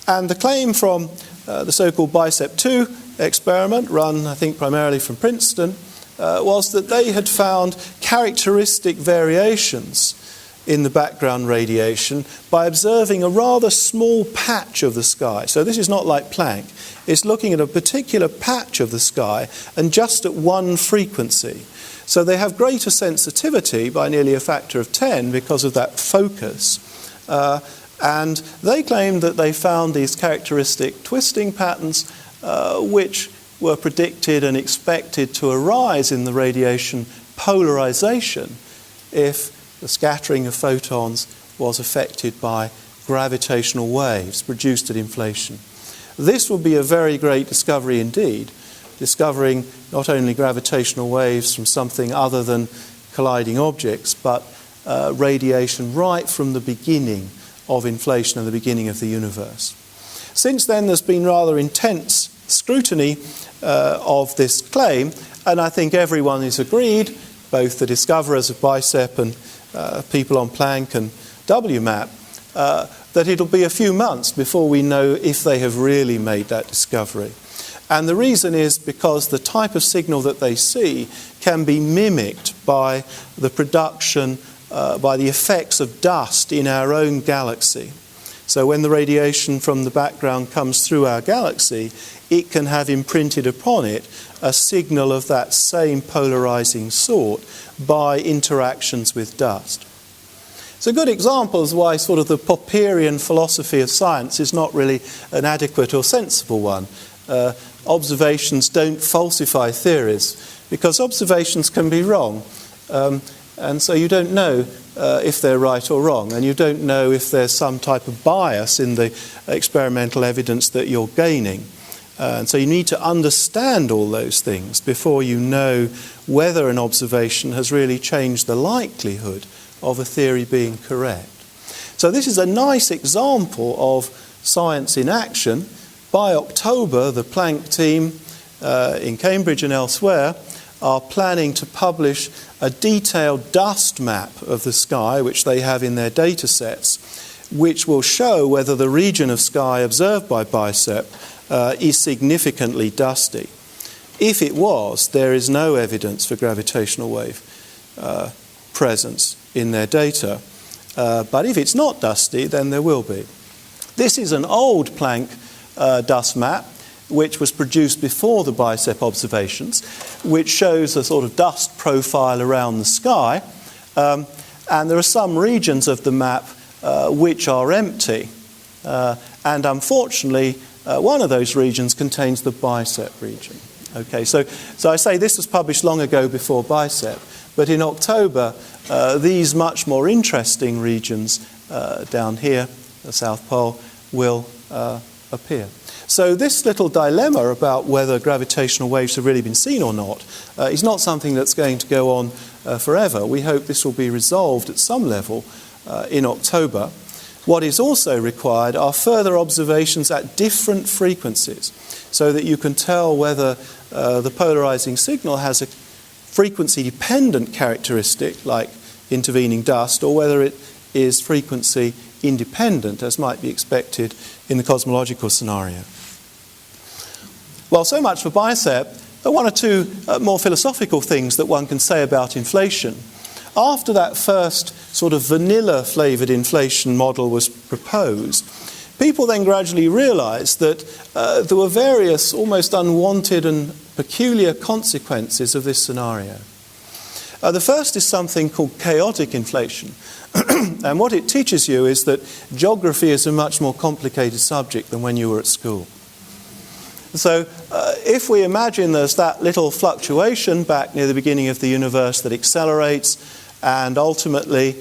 And the claim from the so-called BICEP 2 experiment, run, I think, primarily from Princeton, was that they had found characteristic variations in the background radiation by observing a rather small patch of the sky. So this is not like Planck. It's looking at a particular patch of the sky and just at one frequency. So they have greater sensitivity by nearly a factor of 10 because of that focus. And they claimed that they found these characteristic twisting patterns which were predicted and expected to arise in the radiation polarization if the scattering of photons was affected by gravitational waves produced at inflation. This would be a very great discovery indeed, discovering not only gravitational waves from something other than colliding objects, but radiation right from the beginning of inflation and the beginning of the universe. Since then, there's been rather intense scrutiny of this claim, and I think everyone is agreed, both the discoverers of BICEP and people on Planck and WMAP, that it'll be a few months before we know if they have really made that discovery. And the reason is because the type of signal that they see can be mimicked by the production, by the effects of dust in our own galaxy. So when the radiation from the background comes through our galaxy, it can have imprinted upon it a signal of that same polarizing sort by interactions with dust. It's a good example of why sort of the Popperian philosophy of science is not really an adequate or sensible one. Observations don't falsify theories, because observations can be wrong. And so you don't know if they're right or wrong, and you don't know if there's some type of bias in the experimental evidence that you're gaining. And so you need to understand all those things before you know whether an observation has really changed the likelihood of a theory being correct. So this is a nice example of science in action. By October, the Planck team in Cambridge and elsewhere are planning to publish a detailed dust map of the sky, which they have in their data sets, which will show whether the region of sky observed by BICEP is significantly dusty. If it was, there is no evidence for gravitational wave presence in their data. But if it's not dusty, then there will be. This is an old Planck dust map, which was produced before the BICEP observations, which shows a sort of dust profile around the sky. And there are some regions of the map which are empty. And unfortunately, one of those regions contains the BICEP region. Okay, so I say this was published long ago before BICEP, but in October, these much more interesting regions down here, the South Pole, will appear. So this little dilemma about whether gravitational waves have really been seen or not is not something that's going to go on forever. We hope this will be resolved at some level in October. What is also required are further observations at different frequencies, so that you can tell whether the polarizing signal has a frequency-dependent characteristic, like intervening dust, or whether it is frequency-independent, as might be expected in the cosmological scenario. Well, so much for BICEP. One or two more philosophical things that one can say about inflation. After that first sort of vanilla-flavoured inflation model was proposed, people then gradually realised that there were various almost unwanted and peculiar consequences of this scenario. The first is something called chaotic inflation. And what it teaches you is that geography is a much more complicated subject than when you were at school. So if we imagine there's that little fluctuation back near the beginning of the universe that accelerates and ultimately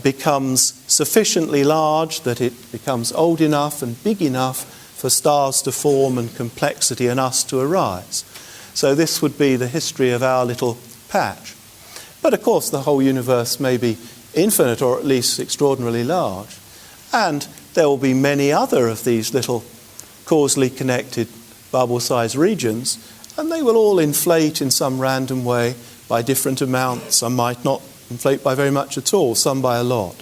becomes sufficiently large that it becomes old enough and big enough for stars to form and complexity and us to arise. So this would be the history of our little patch. But of course the whole universe may be infinite, or at least extraordinarily large. And there will be many other of these little causally connected bubble-sized regions and they will all inflate in some random way by different amounts. Some might not inflate by very much at all, some by a lot.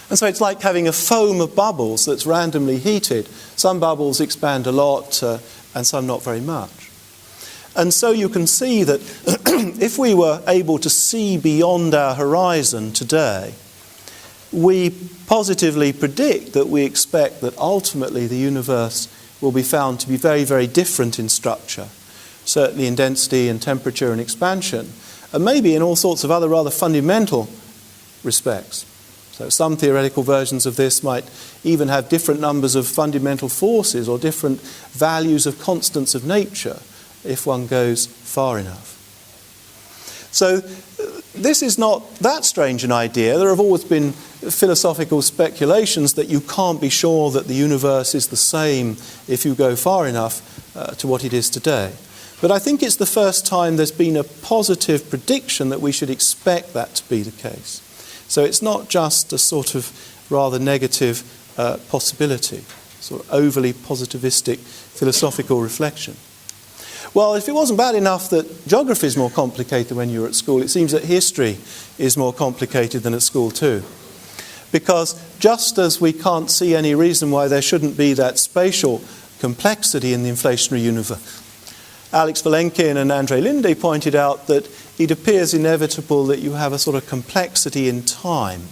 And so it's like having a foam of bubbles that's randomly heated. Some bubbles expand a lot and some not very much. And so you can see that if we were able to see beyond our horizon today, we positively predict that we expect that ultimately the universe will be found to be very, very different in structure, certainly in density and temperature and expansion, and maybe in all sorts of other rather fundamental respects. So some theoretical versions of this might even have different numbers of fundamental forces or different values of constants of nature if one goes far enough. So this is not that strange an idea. There have always been philosophical speculations that you can't be sure that the universe is the same if you go far enough to what it is today. But I think it's the first time there's been a positive prediction that we should expect that to be the case. So it's not just a sort of rather negative possibility, sort of overly positivistic philosophical reflection. Well, if it wasn't bad enough that geography is more complicated when you're at school, it seems that history is more complicated than at school too. Because just as we can't see any reason why there shouldn't be that spatial complexity in the inflationary universe, Alex Valenkin and Andre Linde pointed out that it appears inevitable that you have a sort of complexity in time.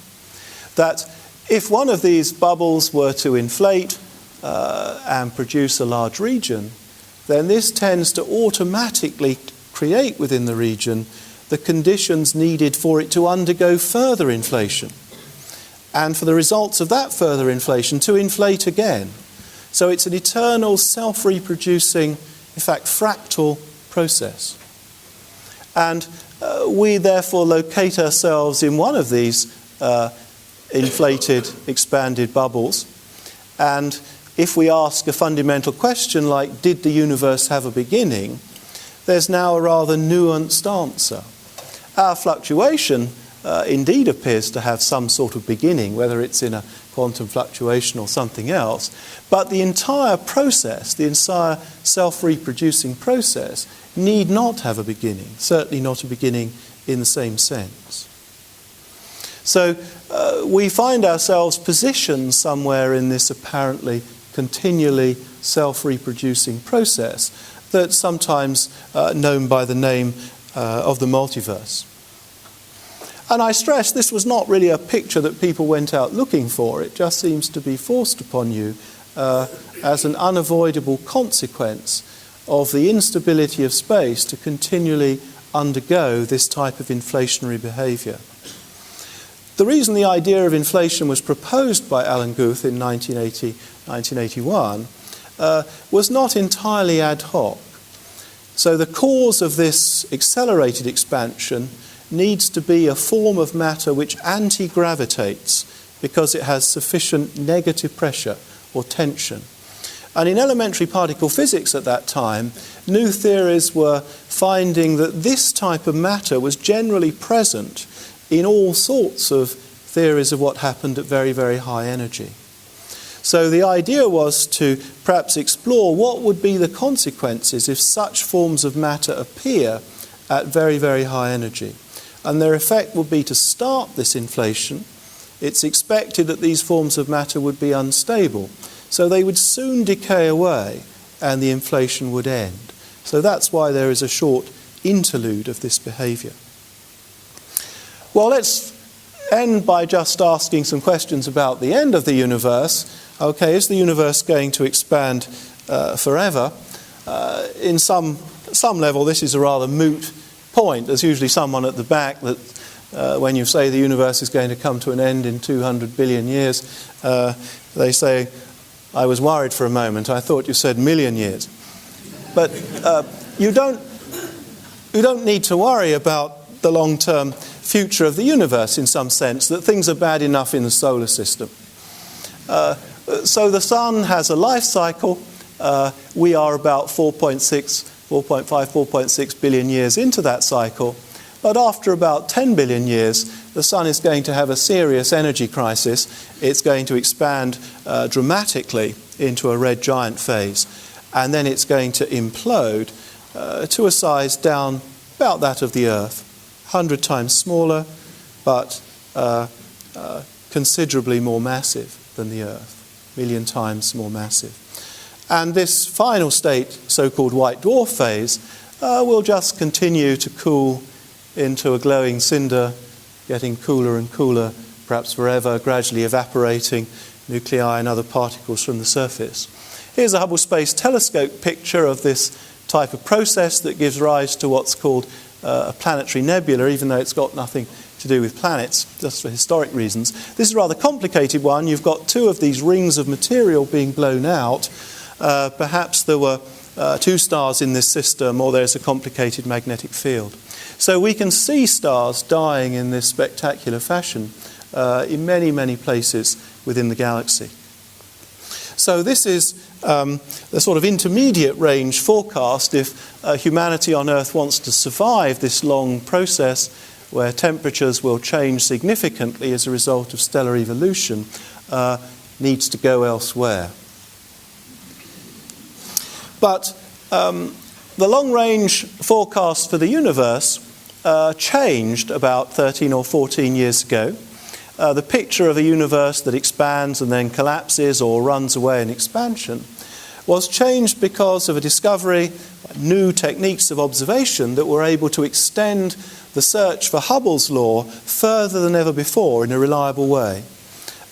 That if one of these bubbles were to inflate and produce a large region, then this tends to automatically create within the region the conditions needed for it to undergo further inflation, and for the results of that further inflation to inflate again. So it's an eternal self-reproducing, in fact, fractal process. And we therefore locate ourselves in one of these inflated, expanded bubbles. And if we ask a fundamental question like, did the universe have a beginning? There's now a rather nuanced answer. Our fluctuation indeed appears to have some sort of beginning, whether it's in a quantum fluctuation or something else. But the entire process, the entire self-reproducing process, need not have a beginning, certainly not a beginning in the same sense. So we find ourselves positioned somewhere in this apparently continually self-reproducing process that's sometimes known by the name of the multiverse. And I stress this was not really a picture that people went out looking for. It just seems to be forced upon you as an unavoidable consequence of the instability of space to continually undergo this type of inflationary behavior. The reason the idea of inflation was proposed by Alan Guth in 1981 was not entirely ad hoc. So the cause of this accelerated expansion needs to be a form of matter which anti-gravitates because it has sufficient negative pressure or tension. And in elementary particle physics at that time, new theories were finding that this type of matter was generally present in all sorts of theories of what happened at very, very high energy. So the idea was to perhaps explore what would be the consequences if such forms of matter appear at very, very high energy. And their effect would be to start this inflation. It's expected that these forms of matter would be unstable, so they would soon decay away and the inflation would end. So that's why there is a short interlude of this behavior. Well, let's end by just asking some questions about the end of the universe. Okay, is the universe going to expand forever? In some level, this is a rather moot point. There's usually someone at the back that when you say the universe is going to come to an end in 200 billion years, they say, I was worried for a moment, I thought you said million years. But you don't need to worry about the long-term future of the universe in some sense, that things are bad enough in the solar system. So the sun has a life cycle. We are about 4.6 billion years into that cycle. But after about 10 billion years, the sun is going to have a serious energy crisis. It's going to expand dramatically into a red giant phase. And then it's going to implode. to a size down about that of the Earth, 100 times smaller, but considerably more massive than the Earth, 1,000,000 times more massive. And this final state, so-called white dwarf phase, will just continue to cool into a glowing cinder, getting cooler and cooler, perhaps forever, gradually evaporating nuclei and other particles from the surface. Here's a Hubble Space Telescope picture of this type of process that gives rise to what's called a planetary nebula, even though it's got nothing to do with planets, just for historic reasons. This is a rather complicated one. You've got two of these rings of material being blown out. Perhaps there were two stars in this system, or there's a complicated magnetic field. So we can see stars dying in this spectacular fashion in many, many places within the galaxy. So this is the sort of intermediate range forecast if humanity on Earth wants to survive this long process where temperatures will change significantly as a result of stellar evolution, needs to go elsewhere. But the long-range forecast for the universe changed about 13 or 14 years ago. The picture of a universe that expands and then collapses or runs away in expansion was changed because of a discovery, new techniques of observation that were able to extend the search for Hubble's law further than ever before in a reliable way.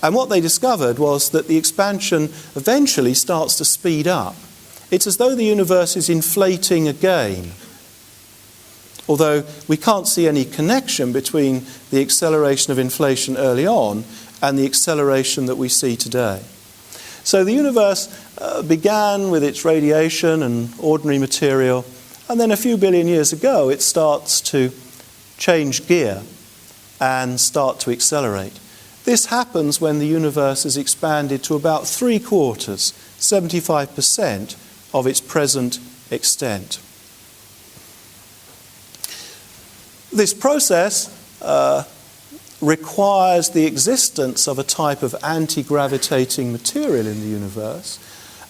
And what they discovered was that the expansion eventually starts to speed up. It's as though the universe is inflating again, although we can't see any connection between the acceleration of inflation early on and the acceleration that we see today. So the universe began with its radiation and ordinary material, and then a few billion years ago it starts to change gear and start to accelerate. This happens when the universe has expanded to about 3/4, 75% of its present extent. This process requires the existence of a type of anti-gravitating material in the universe,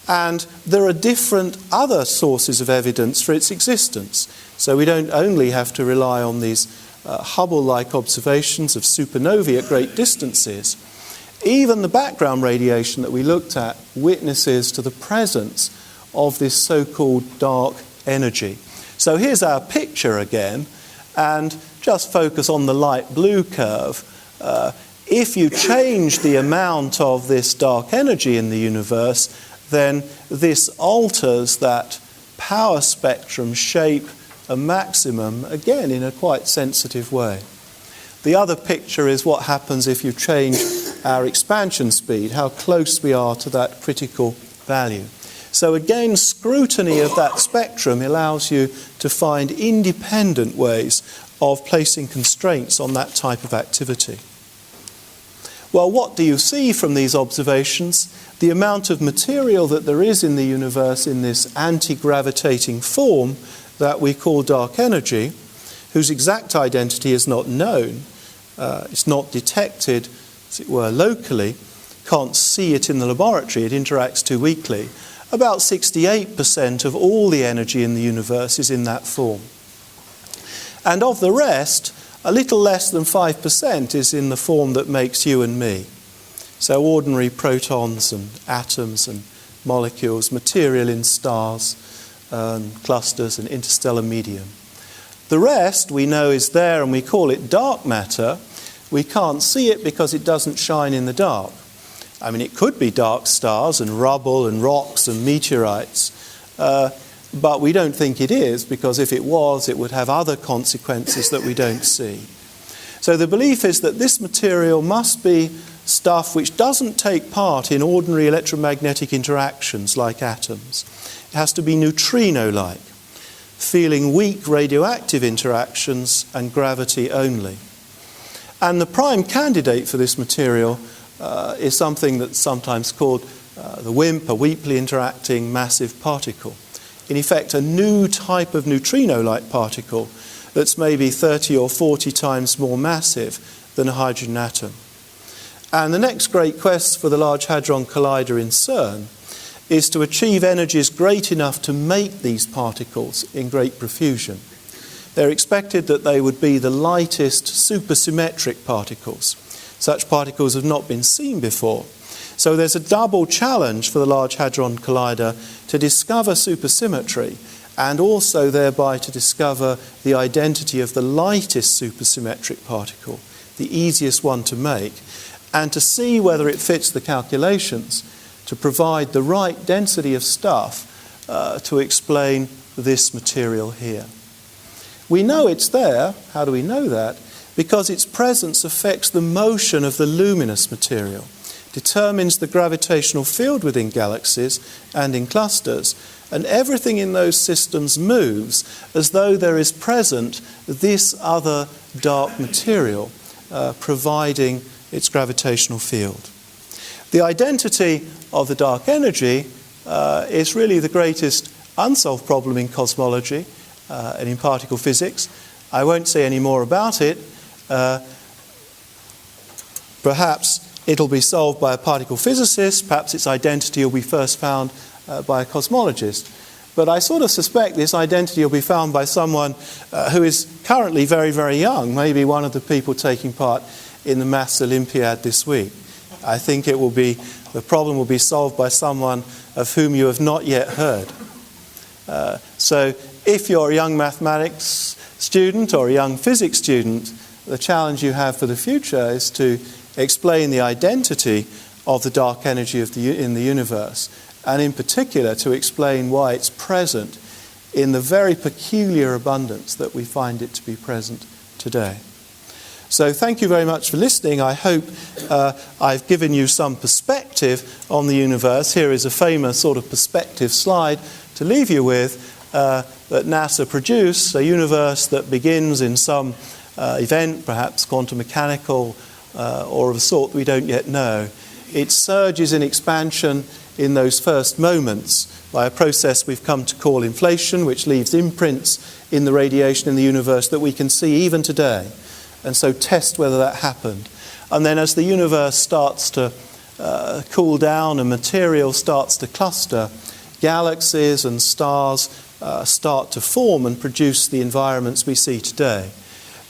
and there are different other sources of evidence for its existence. So we don't only have to rely on these Hubble-like observations of supernovae at great distances. Even the background radiation that we looked at witnesses to the presence of this so-called dark energy. So here's our picture again, and just focus on the light blue curve. If you change the amount of this dark energy in the universe, then this alters that power spectrum shape a maximum, again in a quite sensitive way. The other picture is what happens if you change our expansion speed, how close we are to that critical value. So again, scrutiny of that spectrum allows you to find independent ways of placing constraints on that type of activity. Well, what do you see from these observations? The amount of material that there is in the universe in this anti-gravitating form that we call dark energy, whose exact identity is not known. It's not detected, as it were, locally. Can't see it in the laboratory. It interacts too weakly. About 68% of all the energy in the universe is in that form. And of the rest, a little less than 5% is in the form that makes you and me. So ordinary protons and atoms and molecules, material in stars, clusters and interstellar medium. The rest we know is there, and we call it dark matter. We can't see it because it doesn't shine in the dark. I mean, it could be dark stars and rubble and rocks and meteorites, but we don't think it is, because if it was, it would have other consequences that we don't see. So the belief is that this material must be stuff which doesn't take part in ordinary electromagnetic interactions like atoms. It has to be neutrino-like, feeling weak radioactive interactions and gravity only. And the prime candidate for this material is something that's sometimes called the WIMP, a weakly interacting massive particle. In effect, a new type of neutrino-like particle that's maybe 30 or 40 times more massive than a hydrogen atom. And the next great quest for the Large Hadron Collider in CERN is to achieve energies great enough to make these particles in great profusion. They're expected that they would be the lightest supersymmetric particles. Such particles have not been seen before. So there's a double challenge for the Large Hadron Collider to discover supersymmetry and also thereby to discover the identity of the lightest supersymmetric particle, the easiest one to make, and to see whether it fits the calculations to provide the right density of stuff to explain this material here. We know it's there. How do we know that? Because its presence affects the motion of the luminous material, determines the gravitational field within galaxies and in clusters, and everything in those systems moves as though there is present this other dark material providing its gravitational field. The identity of the dark energy is really the greatest unsolved problem in cosmology and in particle physics. I won't say any more about it. Perhaps it'll be solved by a particle physicist. Perhaps its identity will be first found by a cosmologist. But I sort of suspect this identity will be found by someone who is currently very, very young, maybe one of the people taking part in the Maths Olympiad this week. I think the problem will be solved by someone of whom you have not yet heard. So if you're a young mathematics student or a young physics student, the challenge you have for the future is to explain the identity of the dark energy in the universe, and in particular to explain why it's present in the very peculiar abundance that we find it to be present today. So thank you very much for listening. I hope I've given you some perspective on the universe. Here is a famous sort of perspective slide to leave you with that NASA produced, a universe that begins in some event, perhaps quantum mechanical or of a sort we don't yet know. It surges in expansion in those first moments by a process we've come to call inflation, which leaves imprints in the radiation in the universe that we can see even today, and so test whether that happened. And then as the universe starts to cool down and material starts to cluster, galaxies and stars start to form and produce the environments we see today.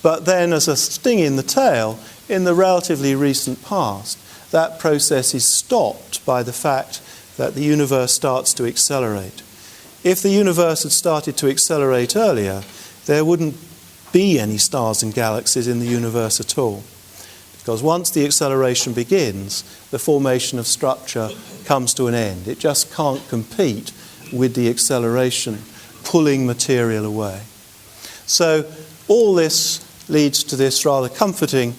But then as a sting in the tail, in the relatively recent past, that process is stopped by the fact that the universe starts to accelerate. If the universe had started to accelerate earlier, there wouldn't be any stars and galaxies in the universe at all. Because once the acceleration begins, the formation of structure comes to an end. It just can't compete with the acceleration, pulling material away. So all this leads to this rather comforting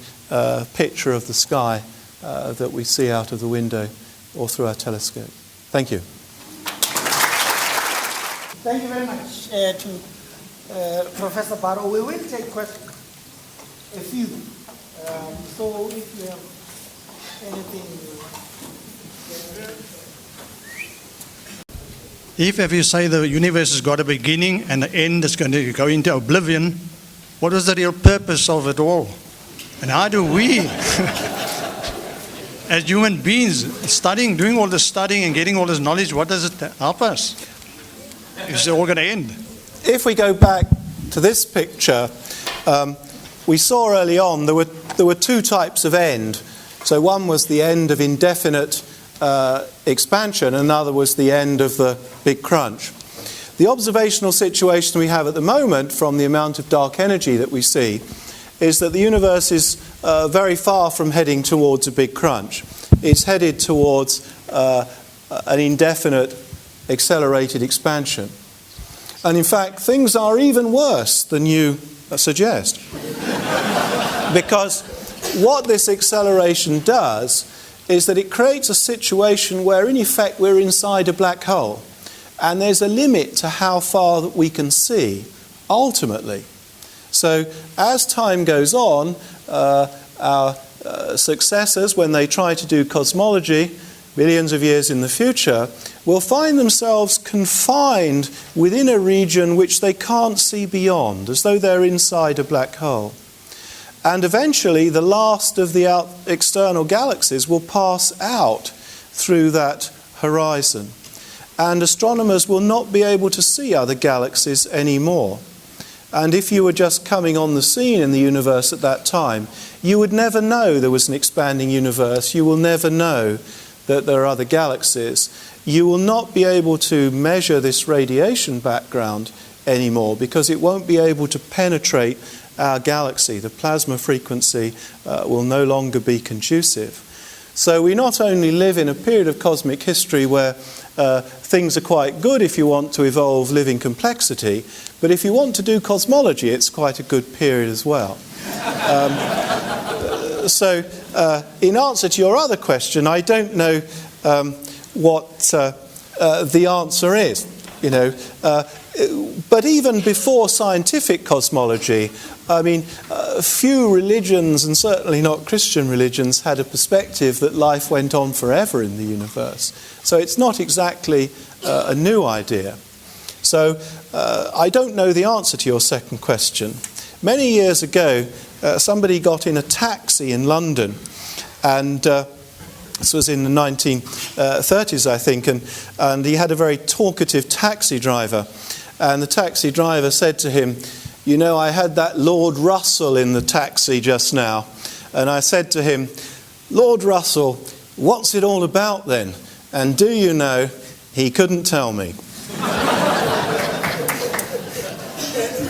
picture of the sky that we see out of the window or through our telescope. Thank you. Thank you very much to Professor Barrow. We will take questions, a few. So if you have anything If you say the universe has got a beginning and an end that's going to go into oblivion, what was the real purpose of it all? And how do we, as human beings, doing all this studying and getting all this knowledge, what does it help us? Is it all going to end? If we go back to this picture, we saw early on there were two types of end. So one was the end of indefinite expansion, and another was the end of the Big Crunch. The observational situation we have at the moment from the amount of dark energy that we see is that the universe is very far from heading towards a Big Crunch. It's headed towards an indefinite accelerated expansion. And in fact, things are even worse than you suggest. Because what this acceleration does is that it creates a situation where, in effect, we're inside a black hole. And there's a limit to how far that we can see, ultimately. So as time goes on, our successors, when they try to do cosmology, billions of years in the future, will find themselves confined within a region which they can't see beyond, as though they're inside a black hole. And eventually, the last of the external galaxies will pass out through that horizon. and astronomers will not be able to see other galaxies anymore. And if you were just coming on the scene in the universe at that time, you would never know there was an expanding universe. You will never know that there are other galaxies. You will not be able to measure this radiation background anymore because it won't be able to penetrate our galaxy. The plasma frequency will no longer be conducive. So we not only live in a period of cosmic history where things are quite good if you want to evolve living complexity, but if you want to do cosmology, it's quite a good period as well. So in answer to your other question, I don't know what the answer is. But even before scientific cosmology, I mean, few religions, and certainly not Christian religions, had a perspective that life went on forever in the universe. So it's not exactly a new idea. So I don't know the answer to your second question. Many years ago, somebody got in a taxi in London, and this was in the 1930s, I think, and he had a very talkative taxi driver. And the taxi driver said to him, "You know, I had that Lord Russell in the taxi just now." And I said to him, "Lord Russell, what's it all about then?" And do you know, he couldn't tell me.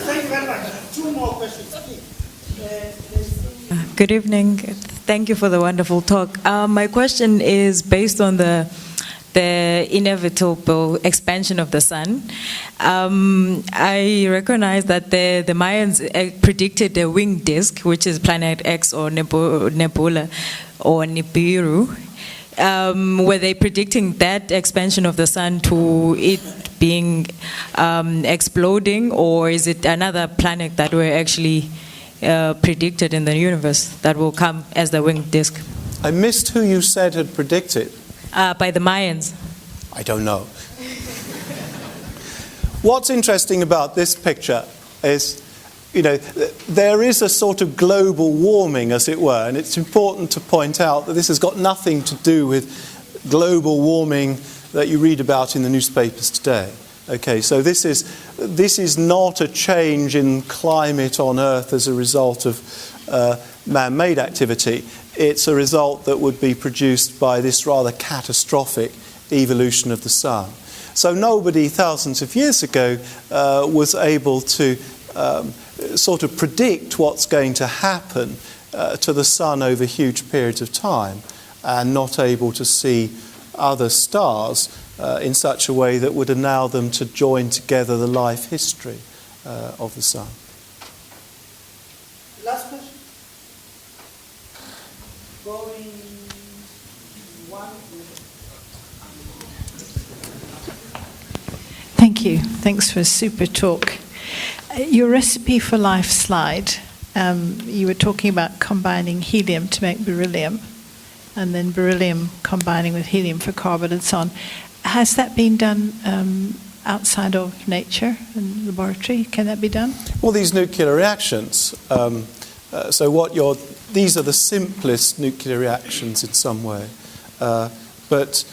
Thank you very much. Two more questions, please. Good evening. Thank you for the wonderful talk. My question is based on the inevitable expansion of the sun. I recognize that the Mayans predicted a winged disk, which is planet X or nebula or Nibiru. Were they predicting that expansion of the sun to it being exploding, or is it another planet that were actually predicted in the universe that will come as the winged disk? I missed who you said had predicted. By the Mayans. I don't know. What's interesting about this picture is, there is a sort of global warming, as it were, and it's important to point out that this has got nothing to do with global warming that you read about in the newspapers today. Okay, so this is not a change in climate on Earth as a result of man-made activity. It's a result that would be produced by this rather catastrophic evolution of the sun. So nobody thousands of years ago was able to sort of predict what's going to happen to the sun over huge periods of time, and not able to see other stars in such a way that would allow them to join together the life history of the sun. Last question. Going one. Thank you. Thanks for a super talk. Your recipe for life slide, you were talking about combining helium to make beryllium, and then beryllium combining with helium for carbon and so on. Has that been done outside of nature and laboratory? Can that be done? Well, these nuclear reactions. These are the simplest nuclear reactions in some way. But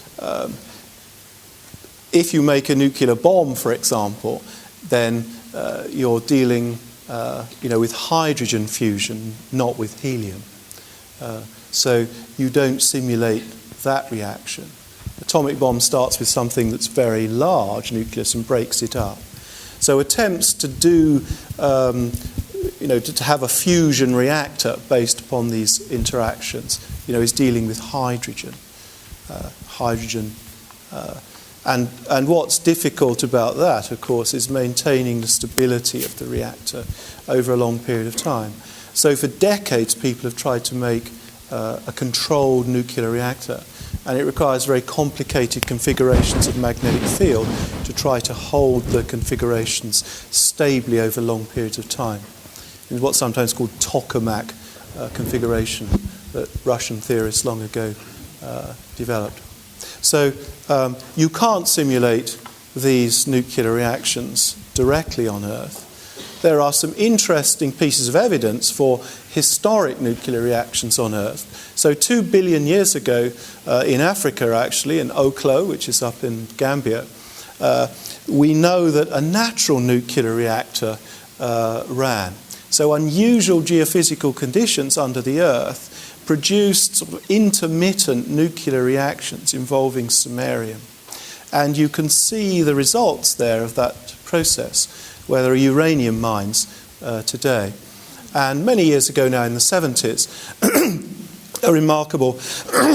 if you make a nuclear bomb, for example, then you're dealing, with hydrogen fusion, not with helium. So you don't simulate that reaction. Atomic bomb starts with something that's very large, nucleus, and breaks it up. So attempts to do, to have a fusion reactor based upon these interactions, is dealing with hydrogen. And what's difficult about that, of course, is maintaining the stability of the reactor over a long period of time. So for decades, people have tried to make a controlled nuclear reactor, and it requires very complicated configurations of magnetic field to try to hold the configurations stably over long periods of time. It's what's sometimes called tokamak configuration that Russian theorists long ago developed. So you can't simulate these nuclear reactions directly on Earth. There are some interesting pieces of evidence for historic nuclear reactions on Earth. So 2 billion years ago in Africa, actually, in Oklo, which is up in Gambia, we know that a natural nuclear reactor ran. So unusual geophysical conditions under the Earth produced sort of intermittent nuclear reactions involving samarium. And you can see the results there of that process, where there are uranium mines today. And many years ago now, in the 70s,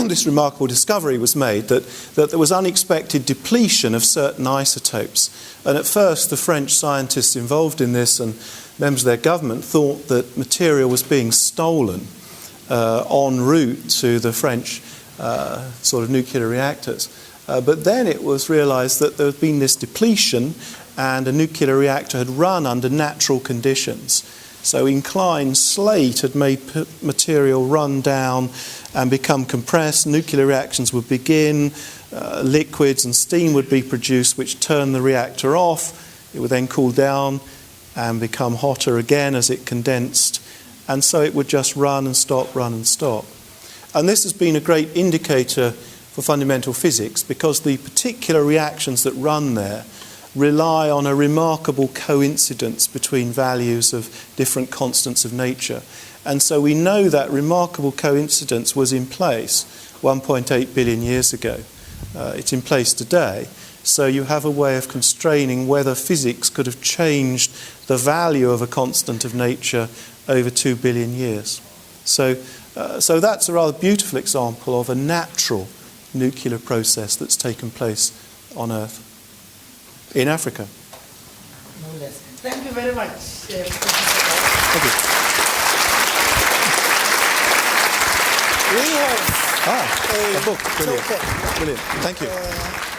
this remarkable discovery was made that there was unexpected depletion of certain isotopes. And at first, the French scientists involved in this and members of their government thought that material was being stolen en route to the French sort of nuclear reactors. But then it was realised that there had been this depletion and a nuclear reactor had run under natural conditions. So inclined slate had made material run down and become compressed. Nuclear reactions would begin, liquids and steam would be produced, which turned the reactor off. It would then cool down and become hotter again as it condensed. And so it would just run and stop, run and stop. And this has been a great indicator for fundamental physics, because the particular reactions that run there rely on a remarkable coincidence between values of different constants of nature. And so we know that remarkable coincidence was in place 1.8 billion years ago. It's in place today. So you have a way of constraining whether physics could have changed the value of a constant of nature over 2 billion years. So that's a rather beautiful example of a natural nuclear process that's taken place on Earth. In Africa. No less. Thank you very much. Thank you. We have a book. Brilliant. token. Brilliant. Thank you.